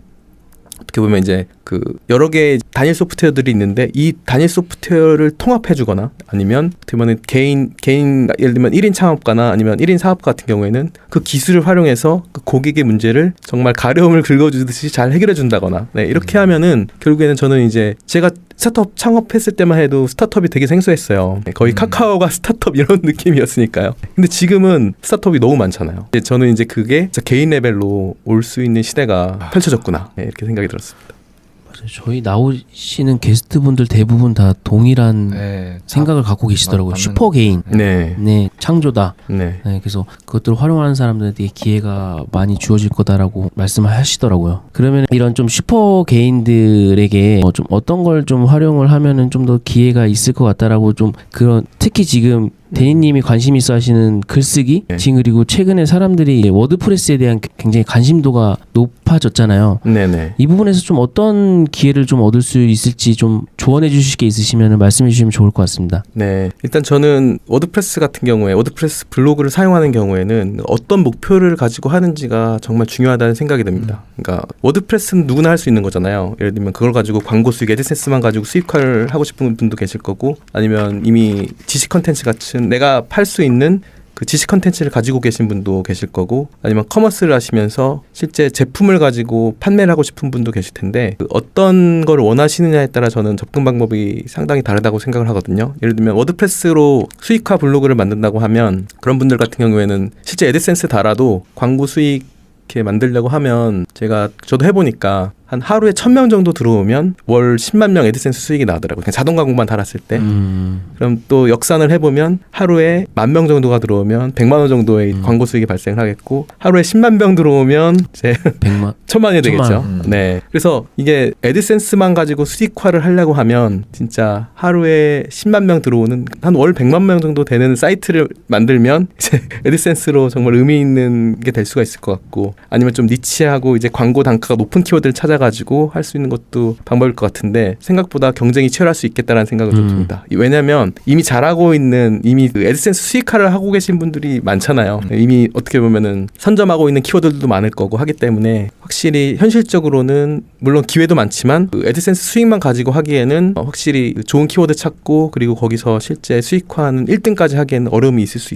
어떻게 보면 이제 그 여러 개의 단일 소프트웨어들이 있는데, 이 단일 소프트웨어를 통합해주거나, 아니면 어떻게 보면 개인 예를 들면 1인 창업가나 아니면 1인 사업가 같은 경우에는 그 기술을 활용해서 그 고객의 문제를 정말 가려움을 긁어주듯이 잘 해결해준다거나, 네, 이렇게 하면은 결국에는 저는 이제 제가 스타트업 창업했을 때만 해도 스타트업이 되게 생소했어요. 거의 카카오가 스타트업 이런 느낌이었으니까요. 근데 지금은 스타트업이 너무 많잖아요. 저는 이제 그게 진짜 개인 레벨로 올 수 있는 시대가 펼쳐졌구나, 네, 이렇게 생각이 들었습니다. 저희 나오시는 게스트분들 대부분 다 동일한 생각을 갖고 계시더라고요. 슈퍼 개인, 네, 창조다. 네. 그래서 그것들을 활용하는 사람들에게 기회가 많이 주어질 거다라고 말씀을 하시더라고요. 그러면 이런 좀 슈퍼 개인들에게 좀 어떤 걸 좀 활용을 하면은 좀 더 기회가 있을 것 같다라고, 좀 그런, 특히 지금 대니님이 관심 있어 하시는 글쓰기, 지금 그리고 최근에 사람들이 워드프레스에 대한 굉장히 관심도가 높아졌잖아요. 네네. 이 부분에서 좀 어떤 기회를 좀 얻을 수 있을지 좀 조언해 주실 게 있으시면 말씀해 주시면 좋을 것 같습니다. 네, 일단 저는 워드프레스 같은 경우에, 워드프레스 블로그를 사용하는 경우에는 어떤 목표를 가지고 하는지가 정말 중요하다는 생각이 듭니다. 그러니까 워드프레스는 누구나 할 수 있는 거잖아요. 예를 들면 그걸 가지고 광고 수익, 애드센스만 가지고 수익화를 하고 싶은 분도 계실 거고, 아니면 이미 지식 컨텐츠 같은 내가 팔 수 있는 그 지식 컨텐츠를 가지고 계신 분도 계실 거고, 아니면 커머스를 하시면서 실제 제품을 가지고 판매를 하고 싶은 분도 계실 텐데, 그 어떤 걸 원하시느냐에 따라 저는 접근 방법이 상당히 다르다고 생각을 하거든요. 예를 들면 워드프레스로 수익화 블로그를 만든다고 하면, 그런 분들 같은 경우에는 실제 애드센스 달아도 광고 수익 이렇게 만들려고 하면, 저도 해보니까 한 하루에 1,000명 정도 들어오면 월 10만 명 애드센스 수익이 나더라고요. 그냥 자동 광고만 달았을 때. 그럼 또 역산을 해보면 하루에 10,000명 정도가 들어오면 100만 원 정도의 광고 수익이 발생을 하겠고, 하루에 10만 명 들어오면 이제 1,000만이 되겠죠. 네. 그래서 이게 애드센스만 가지고 수익화를 하려고 하면 진짜 하루에 10만 명 들어오는, 한 월 100만 명 정도 되는 사이트를 만들면 이제 애드센스로 정말 의미 있는 게 될 수가 있을 것 같고, 아니면 좀 니치하고 이제 광고 단가가 높은 키워드를 찾아 찾아가지고 할 수 있는 것도 방법일 것 같은데 생각보다 경쟁이 치열할 수 있겠다는 생각은 좀 듭니다. 왜냐하면 이미 잘하고 있는 이미 그 애드센스 수익화를 하고 계신 분들이 많잖아요. 이미 어떻게 보면은 선점하고 있는 키워드들도 많을 거고 하기 때문에 확실히 현실적으로는 물론 기회도 많지만 그 애드센스 수익만 가지고 하기에는 확실히 좋은 키워드 찾고 그리고 거기서 실제 수익화하는 1등까지 하기에는 어려움이 있을 수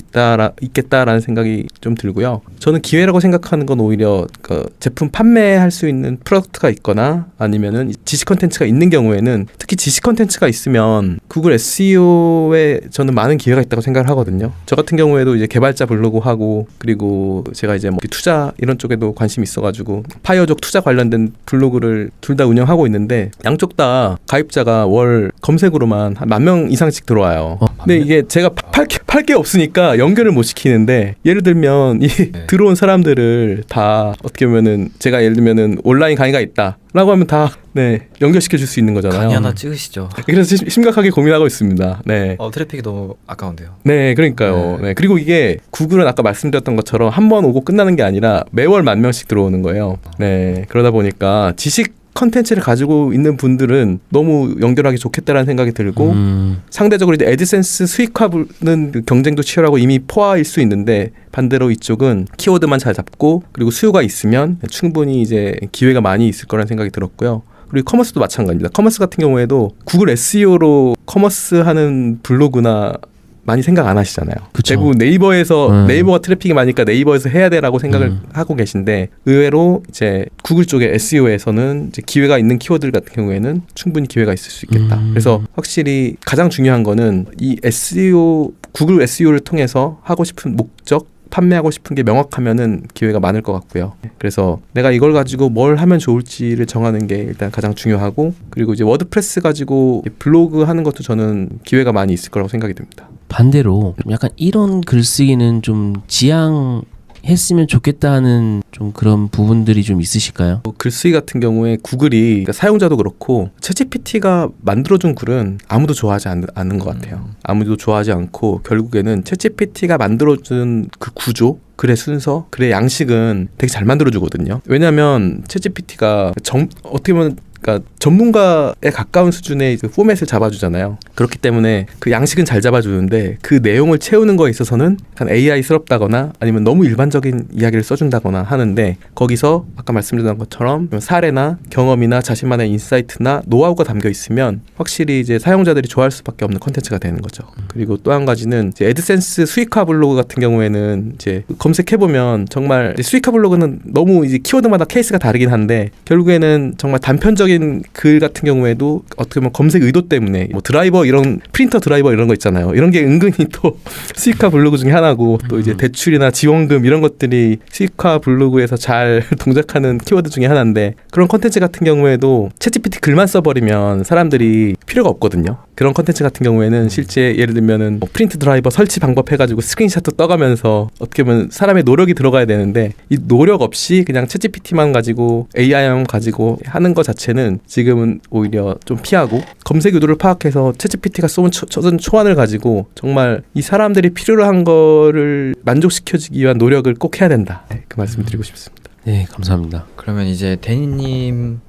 있겠다라는 생각이 좀 들고요. 저는 기회라고 생각하는 건 오히려 그 제품 판매할 수 있는 프로덕트가 있거나 아니면은 지식 컨텐츠가 있는 경우에는 특히 지식 컨텐츠가 있으면 구글 SEO에 저는 많은 기회가 있다고 생각을 하거든요. 저 같은 경우에도 이제 개발자 블로그 하고 그리고 제가 이제 뭐 투자 이런 쪽에도 관심이 있어가지고 파이어족 투자 관련된 블로그를 둘 다 운영하고 있는데 양쪽 다 가입자가 월 검색으로만 한 10,000명 이상씩 들어와요. 근데 이게 제가 팔 게 없으니까 연결을 못 시키는데 예를 들면 이 들어온 사람들을 다 어떻게 보면은 제가 예를 들면은 온라인 강의가 있다. 라고 하면 다 연결시켜 줄 수 있는 거잖아요. 강의 하나 찍으시죠. 그래서 심각하게 고민하고 있습니다. 네. 트래픽이 너무 아까운데요. 네, 그러니까요. 네. 그리고 이게 구글은 아까 말씀드렸던 것처럼 한 번 오고 끝나는 게 아니라 매월 10,000명씩 들어오는 거예요. 네. 그러다 보니까 지식 컨텐츠를 가지고 있는 분들은 너무 연결하기 좋겠다라는 생각이 들고 상대적으로 이제 애드센스 수익화는 그 경쟁도 치열하고 이미 포화일 수 있는데 반대로 이쪽은 키워드만 잘 잡고 그리고 수요가 있으면 충분히 이제 기회가 많이 있을 거라는 생각이 들었고요. 그리고 커머스도 마찬가지입니다. 커머스 같은 경우에도 구글 SEO로 커머스 하는 블로그나 많이 생각 안 하시잖아요. 그쵸. 대부분 네이버에서 네이버가 트래픽이 많으니까 네이버에서 해야 돼라고 생각을 하고 계신데 의외로 이제 구글 쪽의 SEO에서는 이제 기회가 있는 키워드 같은 경우에는 충분히 기회가 있을 수 있겠다. 그래서 확실히 가장 중요한 거는 이 SEO 구글 SEO를 통해서 하고 싶은 목적 판매하고 싶은 게 명확하면은 기회가 많을 것 같고요. 그래서 내가 이걸 가지고 뭘 하면 좋을지를 정하는 게 일단 가장 중요하고 그리고 이제 워드프레스 가지고 블로그 하는 것도 저는 기회가 많이 있을 거라고 생각이 듭니다. 반대로 좀 약간 이런 글쓰기는 좀 지양했으면 좋겠다 하는 좀 그런 부분들이 좀 있으실까요? 글쓰기 같은 경우에 구글이 그러니까 사용자도 그렇고 챗GPT가 만들어준 글은 아무도 좋아하지 않는 것 같아요. 아무도 좋아하지 않고 결국에는 챗GPT가 만들어준 그 구조 글의 순서, 글의 양식은 되게 잘 만들어주거든요. 왜냐하면 챗GPT가 어떻게 보면 그러니까 전문가에 가까운 수준의 그 포맷을 잡아주잖아요. 그렇기 때문에 그 양식은 잘 잡아주는데 그 내용을 채우는 거에 있어서는 약간 AI스럽다거나 아니면 너무 일반적인 이야기를 써준다거나 하는데 거기서 아까 말씀드린 것처럼 사례나 경험이나 자신만의 인사이트나 노하우가 담겨 있으면 확실히 이제 사용자들이 좋아할 수밖에 없는 컨텐츠가 되는 거죠. 그리고 또 한 가지는 이제 애드센스 수익화 블로그 같은 경우에는 이제 검색해보면 정말 이제 수익화 블로그는 너무 이제 키워드마다 케이스가 다르긴 한데 결국에는 정말 단편적인 글 같은 경우에도 어떻게 보면 검색 의도 때문에 뭐 드라이버 이런 프린터 드라이버 이런 거 있잖아요. 이런 게 은근히 또 수익화 블로그 중에 하나고 또 이제 대출이나 지원금 이런 것들이 수익화 블로그에서 잘 동작하는 키워드 중에 하나인데 그런 컨텐츠 같은 경우에도 챗GPT 글만 써버리면 사람들이 필요가 없거든요. 그런 컨텐츠 같은 경우에는 실제 예를 들면은 뭐 프린트 드라이버 설치 방법 해가지고 스크린샷도 떠가면서 어떻게 보면 사람의 노력이 들어가야 되는데 이 노력 없이 그냥 챗GPT만 가지고 AI만 가지고 하는 것 자체는 지금은 오히려 좀 피하고 검색 의도를 파악해서 챗GPT가 쏜 초안을 가지고 정말 이 사람들이 필요로 한 거를 만족시켜주기 위한 노력을 꼭 해야 된다. 그 말씀 드리고 싶습니다. 네, 감사합니다. 그러면 이제 데니님은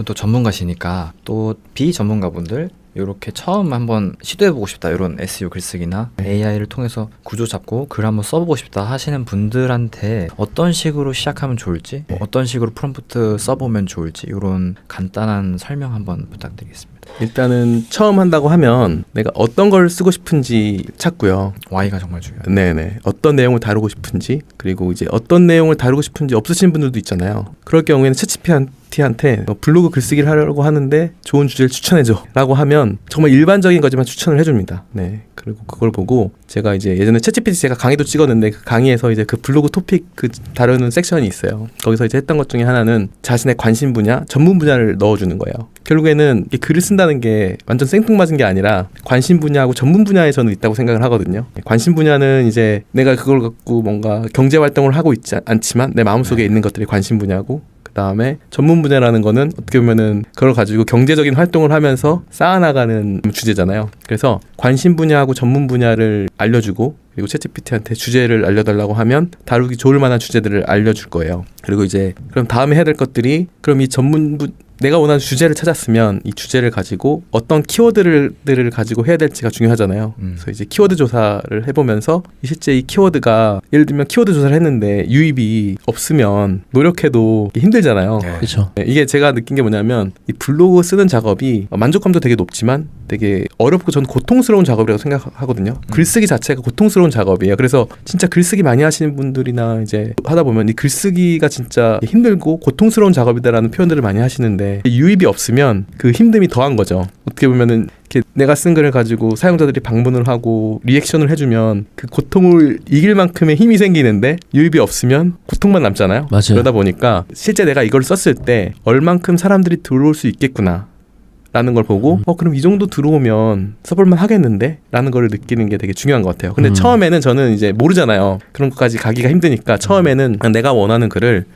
또 전문가시니까 또 비전문가분들 이렇게 처음 한번 시도해보고 싶다 이런 SEO 글쓰기나 AI를 통해서 구조 잡고 글 한번 써보고 싶다 하시는 분들한테 어떤 식으로 시작하면 좋을지 어떤 식으로 프롬프트 써보면 좋을지 이런 간단한 설명 한번 부탁드리겠습니다. 일단은 처음 한다고 하면 내가 어떤 걸 쓰고 싶은지 찾고요. Y가 정말 중요해요. 네네. 어떤 내용을 다루고 싶은지 그리고 이제 어떤 내용을 다루고 싶은지 없으신 분들도 있잖아요. 그럴 경우에는 챗GPT한테 블로그 글쓰기를 하려고 하는데 좋은 주제를 추천해줘 라고 하면 정말 일반적인 거지만 추천을 해줍니다. 네. 그리고 그걸 보고 제가 이제 예전에 챗GPT 제가 강의도 찍었는데 그 강의에서 이제 그 블로그 토픽 그 다루는 섹션이 있어요. 거기서 이제 했던 것 중에 하나는 자신의 관심 분야, 전문 분야를 넣어주는 거예요. 결국에는 이 글을 쓴다는 게 완전 생뚱맞은 게 아니라 관심 분야하고 전문 분야에 저는 있다고 생각을 하거든요. 관심 분야는 이제 내가 그걸 갖고 뭔가 경제 활동을 하고 있지 않지만 내 마음속에 있는 것들이 관심 분야고 그다음에 전문 분야라는 거는 어떻게 보면은 그걸 가지고 경제적인 활동을 하면서 쌓아나가는 주제잖아요. 그래서 관심 분야하고 전문 분야를 알려주고 그리고 챗GPT한테 주제를 알려달라고 하면 다루기 좋을 만한 주제들을 알려줄 거예요. 그리고 이제 그럼 다음에 해야 될 것들이 그럼 이 내가 원하는 주제를 찾았으면 이 주제를 가지고 어떤 키워드들을 가지고 해야 될지가 중요하잖아요. 그래서 이제 키워드 조사를 해보면서 실제 이 키워드가 예를 들면 키워드 조사를 했는데 유입이 없으면 노력해도 힘들잖아요. 네. 그렇죠. 이게 제가 느낀 게 뭐냐면 이 블로그 쓰는 작업이 만족감도 되게 높지만 되게 어렵고 저는 고통스러운 작업이라고 생각하거든요. 글쓰기 자체가 고통스러운 작업이에요. 그래서 진짜 글쓰기 많이 하시는 분들이나 이제 하다 보면 이 글쓰기가 진짜 힘들고 고통스러운 작업이다라는 표현들을 많이 하시는데 유입이 없으면 그 힘듦이 더한 거죠. 어떻게 보면은 이렇게 내가 쓴 글을 가지고 사용자들이 방문을 하고 리액션을 해주면 그 고통을 이길 만큼의 힘이 생기는데 유입이 없으면 고통만 남잖아요. 맞아요. 그러다 보니까 실제 내가 이걸 썼을 때 얼만큼 사람들이 들어올 수 있겠구나 라는 걸 보고 그럼 이 정도 들어오면 써볼만 하겠는데? 라는 걸 느끼는 게 되게 중요한 것 같아요. 근데 처음에는 저는 이제 모르잖아요. 그런 것까지 가기가 힘드니까 처음에는 그냥 내가 원하는 글을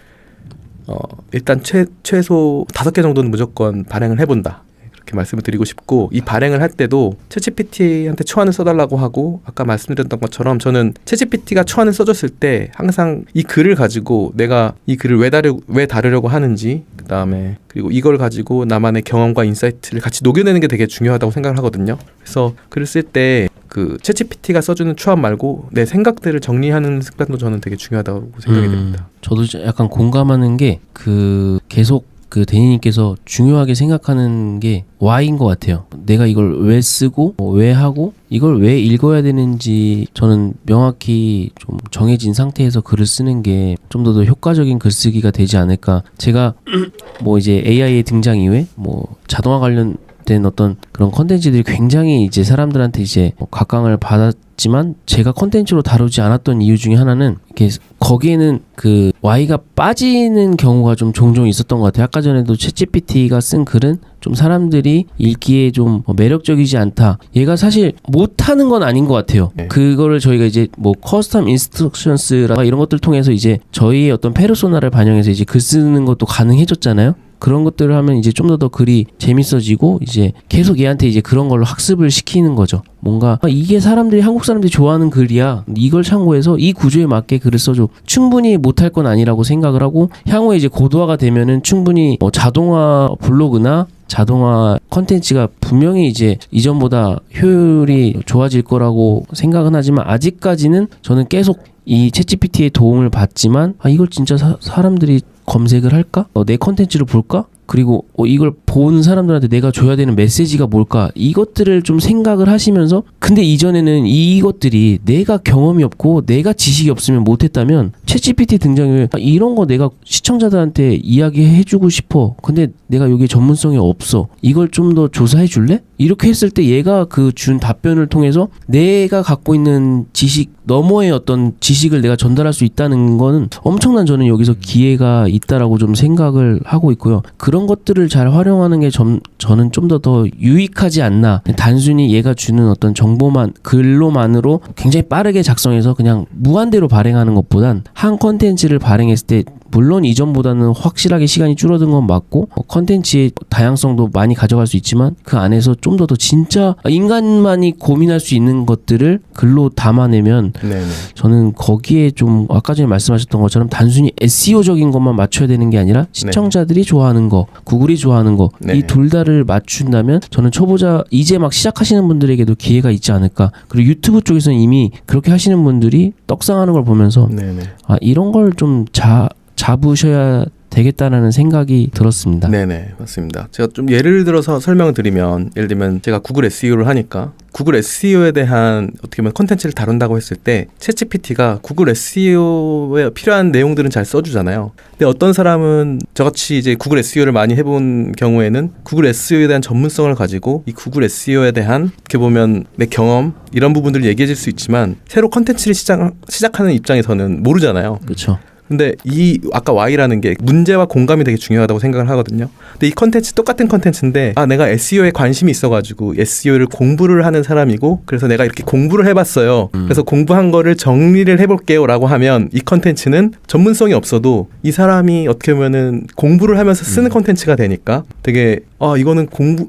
일단 최소 5개 정도는 무조건 발행을 해본다. 그렇게 말씀을 드리고 싶고 이 발행을 할 때도 챗GPT한테 초안을 써달라고 하고 아까 말씀드렸던 것처럼 저는 챗GPT가 초안을 써줬을 때 항상 이 글을 가지고 내가 이 글을 왜 다루려고 하는지 그다음에 그리고 이걸 가지고 나만의 경험과 인사이트를 같이 녹여내는 게 되게 중요하다고 생각을 하거든요. 그래서 글을 쓸 때 그 챗GPT가 써주는 초안 말고 내 생각들을 정리하는 습관도 저는 되게 중요하다고 생각이 됩니다. 저도 약간 공감하는 게 계속 그 대니님께서 중요하게 생각하는 게 why인 것 같아요. 내가 이걸 왜 쓰고 왜 하고 이걸 왜 읽어야 되는지 저는 명확히 좀 정해진 상태에서 글을 쓰는 게 좀 더 효과적인 글쓰기가 되지 않을까. 제가 뭐 이제 AI의 등장 이후에 뭐 자동화 관련된 어떤 그런 컨텐츠들이 굉장히 이제 사람들한테 이제 각광을 받았지만 제가 컨텐츠로 다루지 않았던 이유 중에 하나는 이렇게 거기에는 그 Y가 빠지는 경우가 좀 종종 있었던 것 같아요. 아까 전에도 챗GPT가 쓴 글은 좀 사람들이 읽기에 좀 매력적이지 않다. 얘가 사실 못하는 건 아닌 것 같아요. 네. 그거를 저희가 이제 뭐 커스텀 인스트럭션스라 이런 것들 통해서 이제 저희의 어떤 페르소나를 반영해서 이제 글 쓰는 것도 가능해졌잖아요. 그런 것들을 하면 이제 좀 더 글이 재밌어지고 이제 계속 얘한테 이제 그런 걸로 학습을 시키는 거죠. 뭔가 이게 한국 사람들이 좋아하는 글이야. 이걸 참고해서 이 구조에 맞게 글을 써줘. 충분히 못할 건 아니라고 생각을 하고 향후에 이제 고도화가 되면은 충분히 자동화 블로그나 자동화 컨텐츠가 분명히 이제 이전보다 효율이 좋아질 거라고 생각은 하지만 아직까지는 저는 계속 이 챗GPT의 도움을 받지만 이걸 진짜 사람들이 검색을 할까? 내 컨텐츠를 볼까? 그리고 이걸 본 사람들한테 내가 줘야 되는 메시지가 뭘까? 이것들을 좀 생각을 하시면서 근데 이전에는 이것들이 내가 경험이 없고 내가 지식이 없으면 못했다면 챗GPT 등장 이후에 이런 거 내가 시청자들한테 이야기해주고 싶어. 근데 내가 여기에 전문성이 없어. 이걸 좀 더 조사해 줄래? 이렇게 했을 때 얘가 그 준 답변을 통해서 내가 갖고 있는 지식 너머의 어떤 지식을 내가 전달할 수 있다는 거는 엄청난 저는 여기서 기회가 있다라고 좀 생각을 하고 있고요. 그런 것들을 잘 활용하는 게 저는 좀 더 유익하지 않나. 단순히 얘가 주는 어떤 정보만 글로만으로 굉장히 빠르게 작성해서 그냥 무한대로 발행하는 것보단 한 컨텐츠를 발행했을 때 물론 이전보다는 확실하게 시간이 줄어든 건 맞고 컨텐츠의 다양성도 많이 가져갈 수 있지만 그 안에서 좀 더 진짜 인간만이 고민할 수 있는 것들을 글로 담아내면 네네. 저는 거기에 좀 아까 전에 말씀하셨던 것처럼 단순히 SEO적인 것만 맞춰야 되는 게 아니라 시청자들이 좋아하는 거, 구글이 좋아하는 거 이 둘 다를 맞춘다면 저는 초보자 이제 막 시작하시는 분들에게도 기회가 있지 않을까. 그리고 유튜브 쪽에서는 이미 그렇게 하시는 분들이 떡상하는 걸 보면서 이런 걸 좀 잡으셔야 되겠다라는 생각이 들었습니다. 네네, 맞습니다. 제가 좀 예를 들어서 설명을 드리면 예를 들면 제가 구글 SEO를 하니까 구글 SEO에 대한 어떻게 보면 컨텐츠를 다룬다고 했을 때 챗GPT가 구글 SEO에 필요한 내용들은 잘 써주잖아요. 근데 어떤 사람은 저같이 이제 구글 SEO를 많이 해본 경우에는 구글 SEO에 대한 전문성을 가지고 이 구글 SEO에 대한 어떻게 보면 내 경험 이런 부분들을 얘기해 줄 수 있지만 새로 컨텐츠를 시작하는 입장에서는 모르잖아요. 그렇죠. 근데 이 아까 Y라는 게 문제와 공감이 되게 중요하다고 생각을 하거든요. 근데 이 컨텐츠 똑같은 컨텐츠인데 내가 SEO에 관심이 있어가지고 SEO를 공부를 하는 사람이고 그래서 내가 이렇게 공부를 해봤어요. 그래서 공부한 거를 정리를 해볼게요라고 하면 이 컨텐츠는 전문성이 없어도 이 사람이 어떻게 보면은 공부를 하면서 쓰는 컨텐츠가 되니까 되게 이거는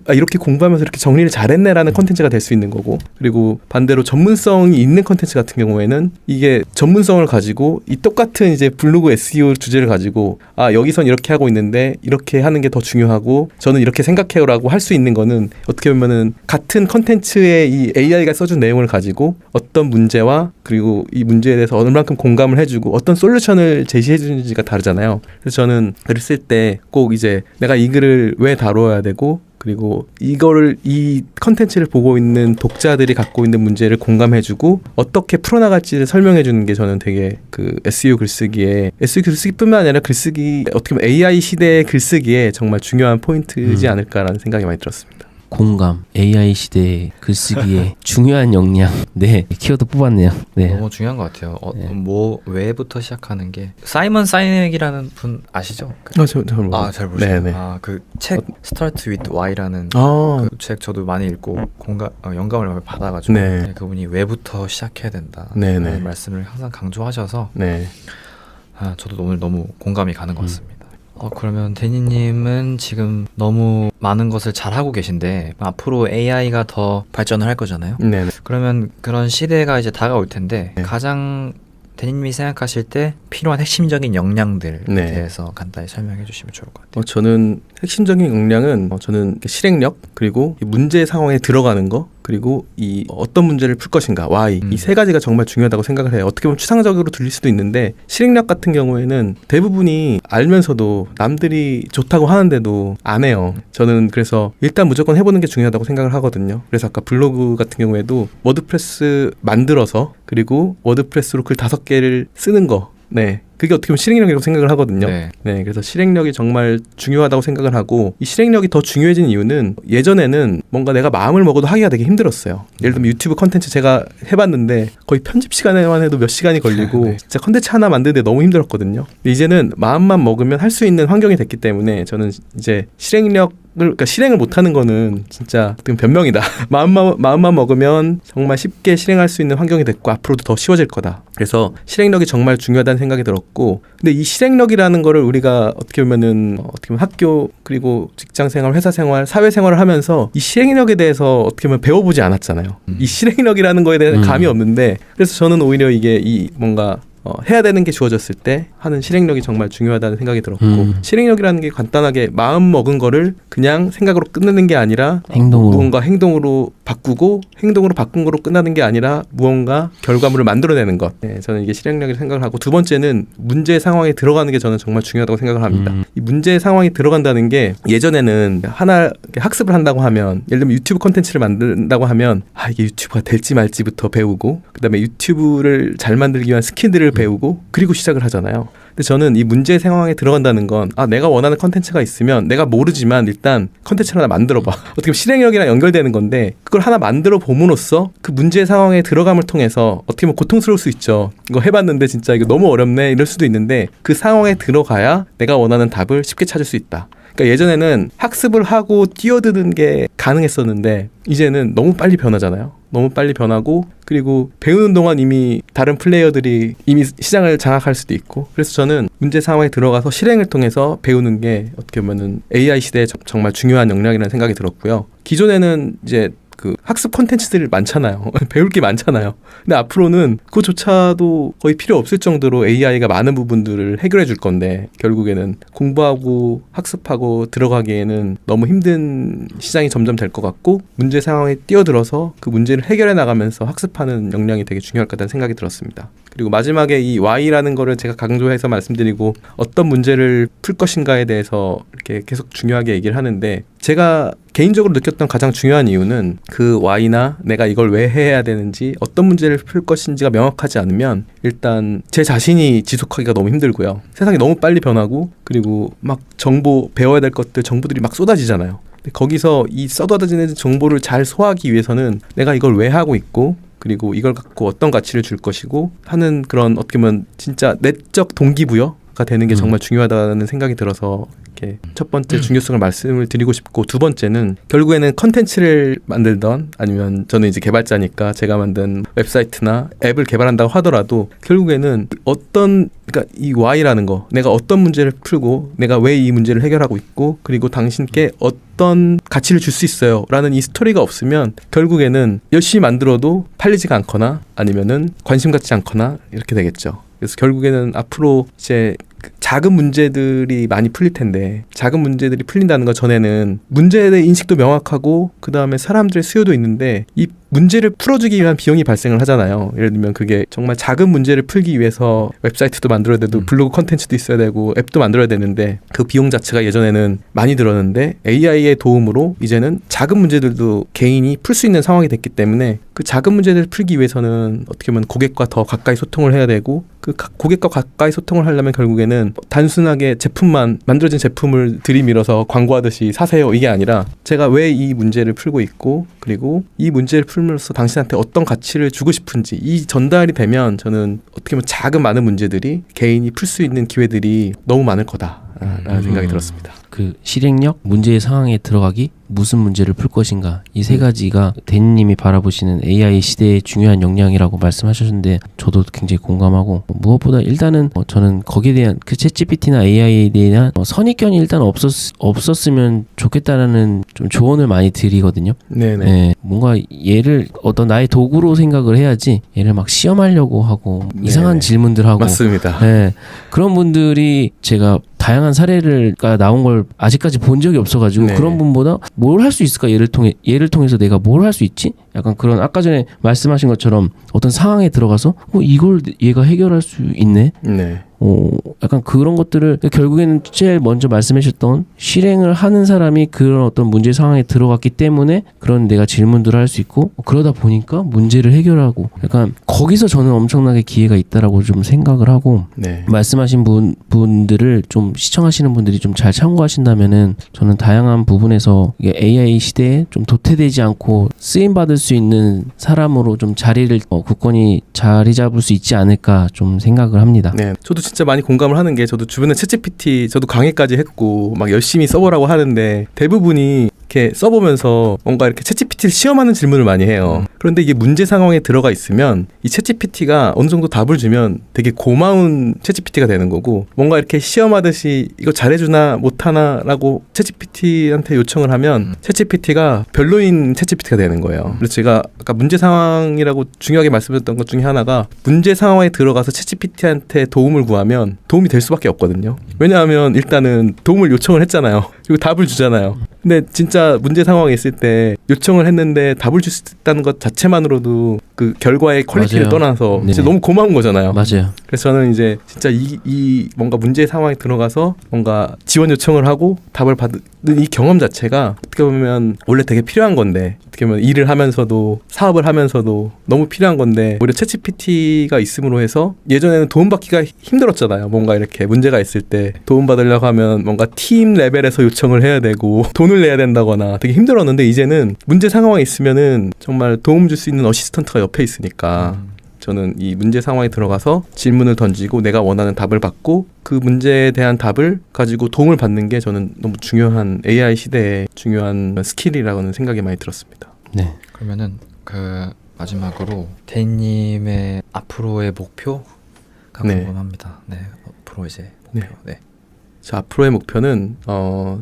이렇게 공부하면서 이렇게 정리를 잘했네라는 컨텐츠가 될 수 있는 거고, 그리고 반대로 전문성이 있는 컨텐츠 같은 경우에는 이게 전문성을 가지고 이 똑같은 이제 블로그 SEO 주제를 가지고 여기선 이렇게 하고 있는데 이렇게 하는 게 더 중요하고 저는 이렇게 생각해요라고 할 수 있는 거는 어떻게 보면은 같은 컨텐츠의 이 AI가 써준 내용을 가지고 어떤 문제와 그리고 이 문제에 대해서 얼마만큼 공감을 해주고 어떤 솔루션을 제시해 주는지가 다르잖아요. 그래서 저는 글을 쓸 때 꼭 이제 내가 이 글을 왜 다뤄야 되고 그리고 이거를 이 컨텐츠를 보고 있는 독자들이 갖고 있는 문제를 공감해주고 어떻게 풀어나갈지를 설명해주는 게 저는 되게 그 SEO 글쓰기에 SEO 글쓰기뿐만 아니라 글쓰기 어떻게 보면 AI 시대의 글쓰기에 정말 중요한 포인트이지 않을까라는 생각이 많이 들었습니다. 공감, AI 시대의 글쓰기의 중요한 역량. 네, 키워드 뽑았네요. 네. 너무 중요한 것 같아요. 왜부터 시작하는 게 사이먼 사이넥이라는 분 아시죠? 잘 모르시나요? 그 책 Start with Why라는 그 책 저도 많이 읽고 영감을 많이 받아가지고 그분이 왜부터 시작해야 된다는 말씀을 항상 강조하셔서 저도 오늘 너무 공감이 가는 것 같습니다. 그러면 데니님은 지금 너무 많은 것을 잘하고 계신데 앞으로 AI가 더 발전을 할 거잖아요. 네네. 그러면 그런 시대가 이제 다가올 텐데 가장 데니님이 생각하실 때 필요한 핵심적인 역량들에 대해서 간단히 설명해 주시면 좋을 것 같아요. 저는 핵심적인 역량은 저는 실행력 그리고 문제 상황에 들어가는 거 그리고 이 어떤 문제를 풀 것인가 Y 이 세 가지가 정말 중요하다고 생각을 해요. 어떻게 보면 추상적으로 들릴 수도 있는데 실행력 같은 경우에는 대부분이 알면서도 남들이 좋다고 하는데도 안 해요. 저는 그래서 일단 무조건 해보는 게 중요하다고 생각을 하거든요. 그래서 아까 블로그 같은 경우에도 워드프레스 만들어서 그리고 워드프레스로 글 5개를 쓰는 거 그게 어떻게 보면 실행력이라고 생각을 하거든요. 그래서 실행력이 정말 중요하다고 생각을 하고 이 실행력이 더 중요해진 이유는 예전에는 뭔가 내가 마음을 먹어도 하기가 되게 힘들었어요. 예를 들면 유튜브 컨텐츠 제가 해봤는데 거의 편집 시간에만 해도 몇 시간이 걸리고 진짜 컨텐츠 하나 만드는데 너무 힘들었거든요. 근데 이제는 마음만 먹으면 할 수 있는 환경이 됐기 때문에 저는 이제 그러니까 실행을 못하는 거는 진짜 변명이다. 마음만 먹으면 정말 쉽게 실행할 수 있는 환경이 됐고 앞으로도 더 쉬워질 거다. 그래서 실행력이 정말 중요하다는 생각이 들었고, 근데 이 실행력이라는 거를 우리가 어떻게 보면 학교 그리고 직장생활, 회사생활, 사회생활을 하면서 이 실행력에 대해서 어떻게 보면 배워보지 않았잖아요. 이 실행력이라는 거에 대한 감이 없는데, 그래서 저는 오히려 이게 뭔가 해야 되는 게 주어졌을 때 하는 실행력이 정말 중요하다는 생각이 들었고 실행력이라는 게 간단하게 마음 먹은 거를 그냥 생각으로 끝내는 게 아니라 무언가 행동으로 바꾸고 행동으로 바꾼 거로 끝나는 게 아니라 무언가 결과물을 만들어내는 것. 저는 이게 실행력이라고 생각을 하고 두 번째는 문제 상황에 들어가는 게 저는 정말 중요하다고 생각을 합니다. 이 문제 상황에 들어간다는 게 예전에는 하나 학습을 한다고 하면 예를 들면 유튜브 콘텐츠를 만든다고 하면 이게 유튜브가 될지 말지부터 배우고 그다음에 유튜브를 잘 만들기 위한 스킬들을 배우고 그리고 시작을 하잖아요. 근데 저는 이 문제 상황에 들어간다는 건 내가 원하는 컨텐츠가 있으면 내가 모르지만 일단 컨텐츠를 하나 만들어봐. 어떻게 보면 실행력이랑 연결되는 건데 그걸 하나 만들어 봄으로써 그 문제 상황에 들어감을 통해서 어떻게 보면 고통스러울 수 있죠. 이거 해봤는데 진짜 이거 너무 어렵네 이럴 수도 있는데 그 상황에 들어가야 내가 원하는 답을 쉽게 찾을 수 있다. 그러니까 예전에는 학습을 하고 뛰어드는 게 가능했었는데 이제는 너무 빨리 변하잖아요. 너무 빨리 변하고 그리고 배우는 동안 이미 다른 플레이어들이 이미 시장을 장악할 수도 있고 그래서 저는 문제 상황에 들어가서 실행을 통해서 배우는 게 어떻게 보면은 AI 시대에 정말 중요한 역량이라는 생각이 들었고요. 기존에는 이제 그 학습 콘텐츠들 많잖아요. 배울 게 많잖아요. 근데 앞으로는 그거조차도 거의 필요 없을 정도로 AI가 많은 부분들을 해결해 줄 건데 결국에는 공부하고 학습하고 들어가기에는 너무 힘든 시장이 점점 될 것 같고 문제 상황에 뛰어들어서 그 문제를 해결해 나가면서 학습하는 역량이 되게 중요할 것 같다는 생각이 들었습니다. 그리고 마지막에 이 Y라는 거를 제가 강조해서 말씀드리고 어떤 문제를 풀 것인가에 대해서 이렇게 계속 중요하게 얘기를 하는데 제가 개인적으로 느꼈던 가장 중요한 이유는 그 Y나 내가 이걸 왜 해야 되는지 어떤 문제를 풀 것인지가 명확하지 않으면 일단 제 자신이 지속하기가 너무 힘들고요. 세상이 너무 빨리 변하고 그리고 막 배워야 될 것들 정보들이 막 쏟아지잖아요. 근데 거기서 이 쏟아지는 정보를 잘 소화하기 위해서는 내가 이걸 왜 하고 있고 그리고 이걸 갖고 어떤 가치를 줄 것이고 하는 그런 어떻게 보면 진짜 내적 동기부여가 되는 게 정말 중요하다는 생각이 들어서 이렇게 첫 번째 중요성을 말씀을 드리고 싶고, 두 번째는 결국에는 컨텐츠를 만들던 아니면 저는 이제 개발자니까 제가 만든 웹사이트나 앱을 개발한다고 하더라도 결국에는 어떤, 그러니까 이 Y라는 거, 내가 어떤 문제를 풀고 내가 왜 이 문제를 해결하고 있고 그리고 당신께 어떤 가치를 줄 수 있어요 라는 이 스토리가 없으면 결국에는 열심히 만들어도 팔리지가 않거나 아니면은 관심 갖지 않거나 이렇게 되겠죠. 그래서 결국에는 앞으로 이제 작은 문제들이 많이 풀릴 텐데, 작은 문제들이 풀린다는 것 전에는 문제에 대한 인식도 명확하고 그 다음에 사람들의 수요도 있는데 이 문제를 풀어주기 위한 비용이 발생을 하잖아요. 예를 들면 그게 정말 작은 문제를 풀기 위해서 웹사이트도 만들어야 되고 블로그 컨텐츠도 있어야 되고 앱도 만들어야 되는데 그 비용 자체가 예전에는 많이 들었는데 AI의 도움으로 이제는 작은 문제들도 개인이 풀 수 있는 상황이 됐기 때문에 그 작은 문제들을 풀기 위해서는 어떻게 보면 고객과 더 가까이 소통을 해야 되고, 그 고객과 가까이 소통을 하려면 결국에는 단순하게 제품만, 만들어진 제품을 들이밀어서 광고하듯이 사세요 이게 아니라 제가 왜 이 문제를 풀고 있고 그리고 이 문제를 풀면서 당신한테 어떤 가치를 주고 싶은지 이 전달이 되면 저는 어떻게 보면 작은 많은 문제들이 개인이 풀 수 있는 기회들이 너무 많을 거다라는 생각이 들었습니다. 그 실행력, 문제의 상황에 들어가기, 무슨 문제를 풀 것인가, 이 세 가지가 대니님이 바라보시는 AI 시대의 중요한 역량이라고 말씀하셨는데 저도 굉장히 공감하고, 무엇보다 일단은 저는 거기에 대한 그 챗GPT나 AI에 대한 선입견이 일단 없었으면 좋겠다라는 좀 조언을 많이 드리거든요. 네네. 네, 뭔가 얘를 어떤 나의 도구로 생각을 해야지 얘를 막 시험하려고 하고 이상한 질문들 하고. 맞습니다. 네, 그런 분들이 제가 다양한 사례가 나온 걸 아직까지 본 적이 없어가지고 네. 그런 분보다 뭘 할 수 있을까, 얘를 통해서 내가 뭘 할 수 있지? 약간 그런 아까 전에 말씀하신 것처럼 어떤 상황에 들어가서 이걸 얘가 해결할 수 있네? 네. 약간 그런 것들을 결국에는 제일 먼저 말씀하셨던 실행을 하는 사람이 그런 어떤 문제 상황에 들어갔기 때문에 그런 내가 질문들을 할 수 있고, 그러다 보니까 문제를 해결하고, 약간 거기서 저는 엄청나게 기회가 있다라고 좀 생각을 하고, 네. 말씀하신 분들을 좀 시청하시는 분들이 좀 잘 참고하신다면은 저는 다양한 부분에서 이게 AI 시대에 좀 도태되지 않고 쓰임 받을 수 있는 사람으로 좀 자리를 굳건히 자리 잡을 수 있지 않을까 좀 생각을 합니다. 네, 저도 진짜 많이 공감을 하는 게, 저도 주변에 챗GPT 저도 강의까지 했고 막 열심히 써보라고 하는데 대부분이 이렇게 써보면서 뭔가 이렇게 챗GPT를 시험하는 질문을 많이 해요. 그런데 이게 문제 상황에 들어가 있으면 이 챗GPT가 어느 정도 답을 주면 되게 고마운 챗GPT가 되는 거고, 뭔가 이렇게 시험하듯이 이거 잘해주나 못하나라고 챗GPT한테 요청을 하면 챗GPT가 별로인 챗GPT가 되는 거예요. 그래서 제가 아까 문제 상황이라고 중요하게 말씀드렸던 것 중에 하나가, 문제 상황에 들어가서 챗GPT한테 도움을 구하면 도움이 될 수밖에 없거든요. 왜냐하면 일단은 도움을 요청을 했잖아요. 그리고 답을 주잖아요. 근데 진짜 문제 상황에 있을 때 요청을 했는데 답을 줄 수 있다는 것 자체만으로도 그 결과의 퀄리티를 맞아요. 떠나서 네. 진짜 너무 고마운 거잖아요. 맞아요. 그래서 저는 이제 진짜 이 뭔가 문제 상황에 들어가서 뭔가 지원 요청을 하고 답을 받는 이 경험 자체가 어떻게 보면 원래 되게 필요한 건데, 어떻게 보면 일을 하면서도 사업을 하면서도 너무 필요한 건데, 오히려 챗GPT가 있음으로 해서 예전에는 도움받기가 힘들었잖아요. 뭔가 이렇게 문제가 있을 때 도움받으려고 하면 뭔가 팀 레벨에서 요청을 해야 되고 돈을 내야 된다거나 되게 힘들었는데, 이제는 문제 상황에 있으면은 정말 도움 줄 수 있는 어시스턴트가 옆에 있으니까 저는 이 문제 상황에 들어가서 질문을 던지고 내가 원하는 답을 받고 그 문제에 대한 답을 가지고 도움을 받는 게 저는 너무 중요한, AI 시대의 중요한 스킬이라고는 생각이 많이 들었습니다. 네. 그러면은 그 마지막으로 대인님의 앞으로의 목표가 네. 궁금합니다. 네, 앞으로 이제 목표. 네. 자, 앞으로의 목표는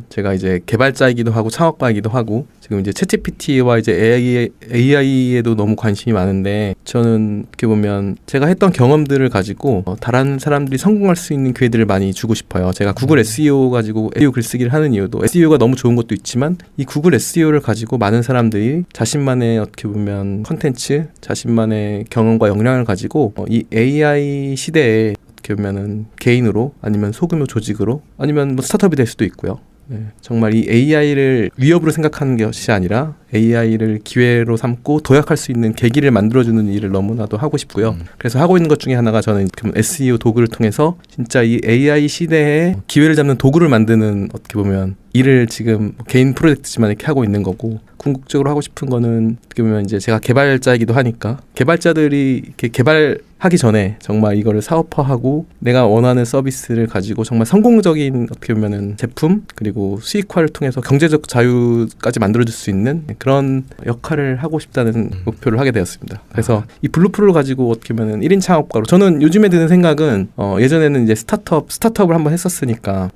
제가 이제 개발자이기도 하고 창업가이기도 하고 지금 이제 챗GPT와 이제 AI에도 너무 관심이 많은데, 저는 어떻게 보면 제가 했던 경험들을 가지고 다른 사람들이 성공할 수 있는 기회들을 많이 주고 싶어요. 제가 구글 SEO 가지고 SEO 글쓰기를 하는 이유도, SEO가 너무 좋은 것도 있지만 이 구글 SEO를 가지고 많은 사람들이 자신만의 어떻게 보면 컨텐츠, 자신만의 경험과 역량을 가지고 이 AI 시대에 어떻게 보면은 개인으로 아니면 소규모 조직으로 아니면 뭐 스타트업이 될 수도 있고요. 네, 정말 이 AI를 위협으로 생각하는 것이 아니라 AI를 기회로 삼고 도약할 수 있는 계기를 만들어주는 일을 너무나도 하고 싶고요. 그래서 하고 있는 것 중에 하나가 저는 SEO 도구를 통해서 진짜 이 AI 시대에 기회를 잡는 도구를 만드는 어떻게 보면 일을 지금 개인 프로젝트지만 이렇게 하고 있는 거고, 궁극적으로 하고 싶은 거는 어떻게 보면 이제 제가 개발자이기도 하니까 개발자들이 이렇게 개발하기 전에 정말 이거를 사업화하고 내가 원하는 서비스를 가지고 정말 성공적인 어떻게 보면은 제품 그리고 수익화를 통해서 경제적 자유까지 만들어줄 수 있는 그런 역할을 하고 싶다는 목표를 하게 되었습니다. 그래서 이 블루프로를 가지고 어떻게 보면은 1인 창업가로 저는 요즘에 드는 생각은 예전에는 이제 스타트업을 한번 했었으니까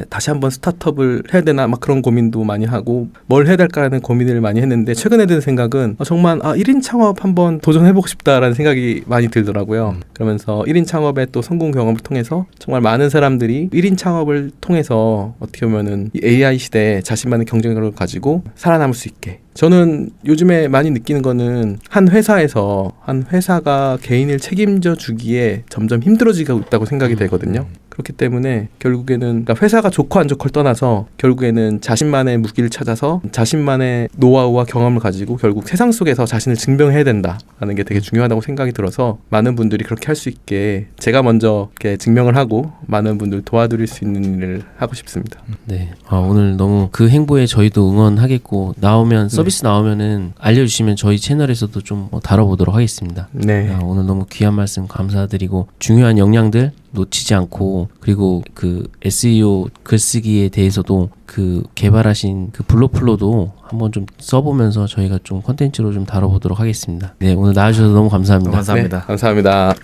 다시 한번 스타트업을 해야 되나 막 그런 고민도 많이 하고 뭘 해야 될까라는 고민을 많이 했는데, 최근에 드는 생각은 정말 1인 창업 한번 도전해보고 싶다라는 생각이 많이 들더라고요. 그러면서 1인 창업의 또 성공 경험을 통해서 정말 많은 사람들이 1인 창업을 통해서 어떻게 보면은 이 AI 시대에 자신만의 경쟁력을 가지고 살아남을 수 있게, 저는 요즘에 많이 느끼는 거는 한 회사가 개인을 책임져 주기에 점점 힘들어지고 있다고 생각이 되거든요. 그렇기 때문에 결국에는 그러니까 회사가 좋고 안 좋고를 떠나서 결국에는 자신만의 무기를 찾아서 자신만의 노하우와 경험을 가지고 결국 세상 속에서 자신을 증명해야 된다라는 게 되게 중요하다고 생각이 들어서 많은 분들이 그렇게 할 수 있게 제가 먼저 이렇게 증명을 하고 많은 분들 도와드릴 수 있는 일을 하고 싶습니다. 네. 오늘 너무 그 행보에 저희도 응원하겠고, 서비스 나오면은 알려주시면 저희 채널에서도 좀 다뤄보도록 하겠습니다. 네. 오늘 너무 귀한 말씀 감사드리고, 중요한 역량들 놓치지 않고, 그리고 그 SEO 글쓰기에 대해서도 그 개발하신 그 블로플로도 한번 좀 써보면서 저희가 좀 컨텐츠로 좀 다뤄보도록 하겠습니다. 네, 오늘 나와주셔서 너무 감사합니다. 감사합니다. 네, 감사합니다.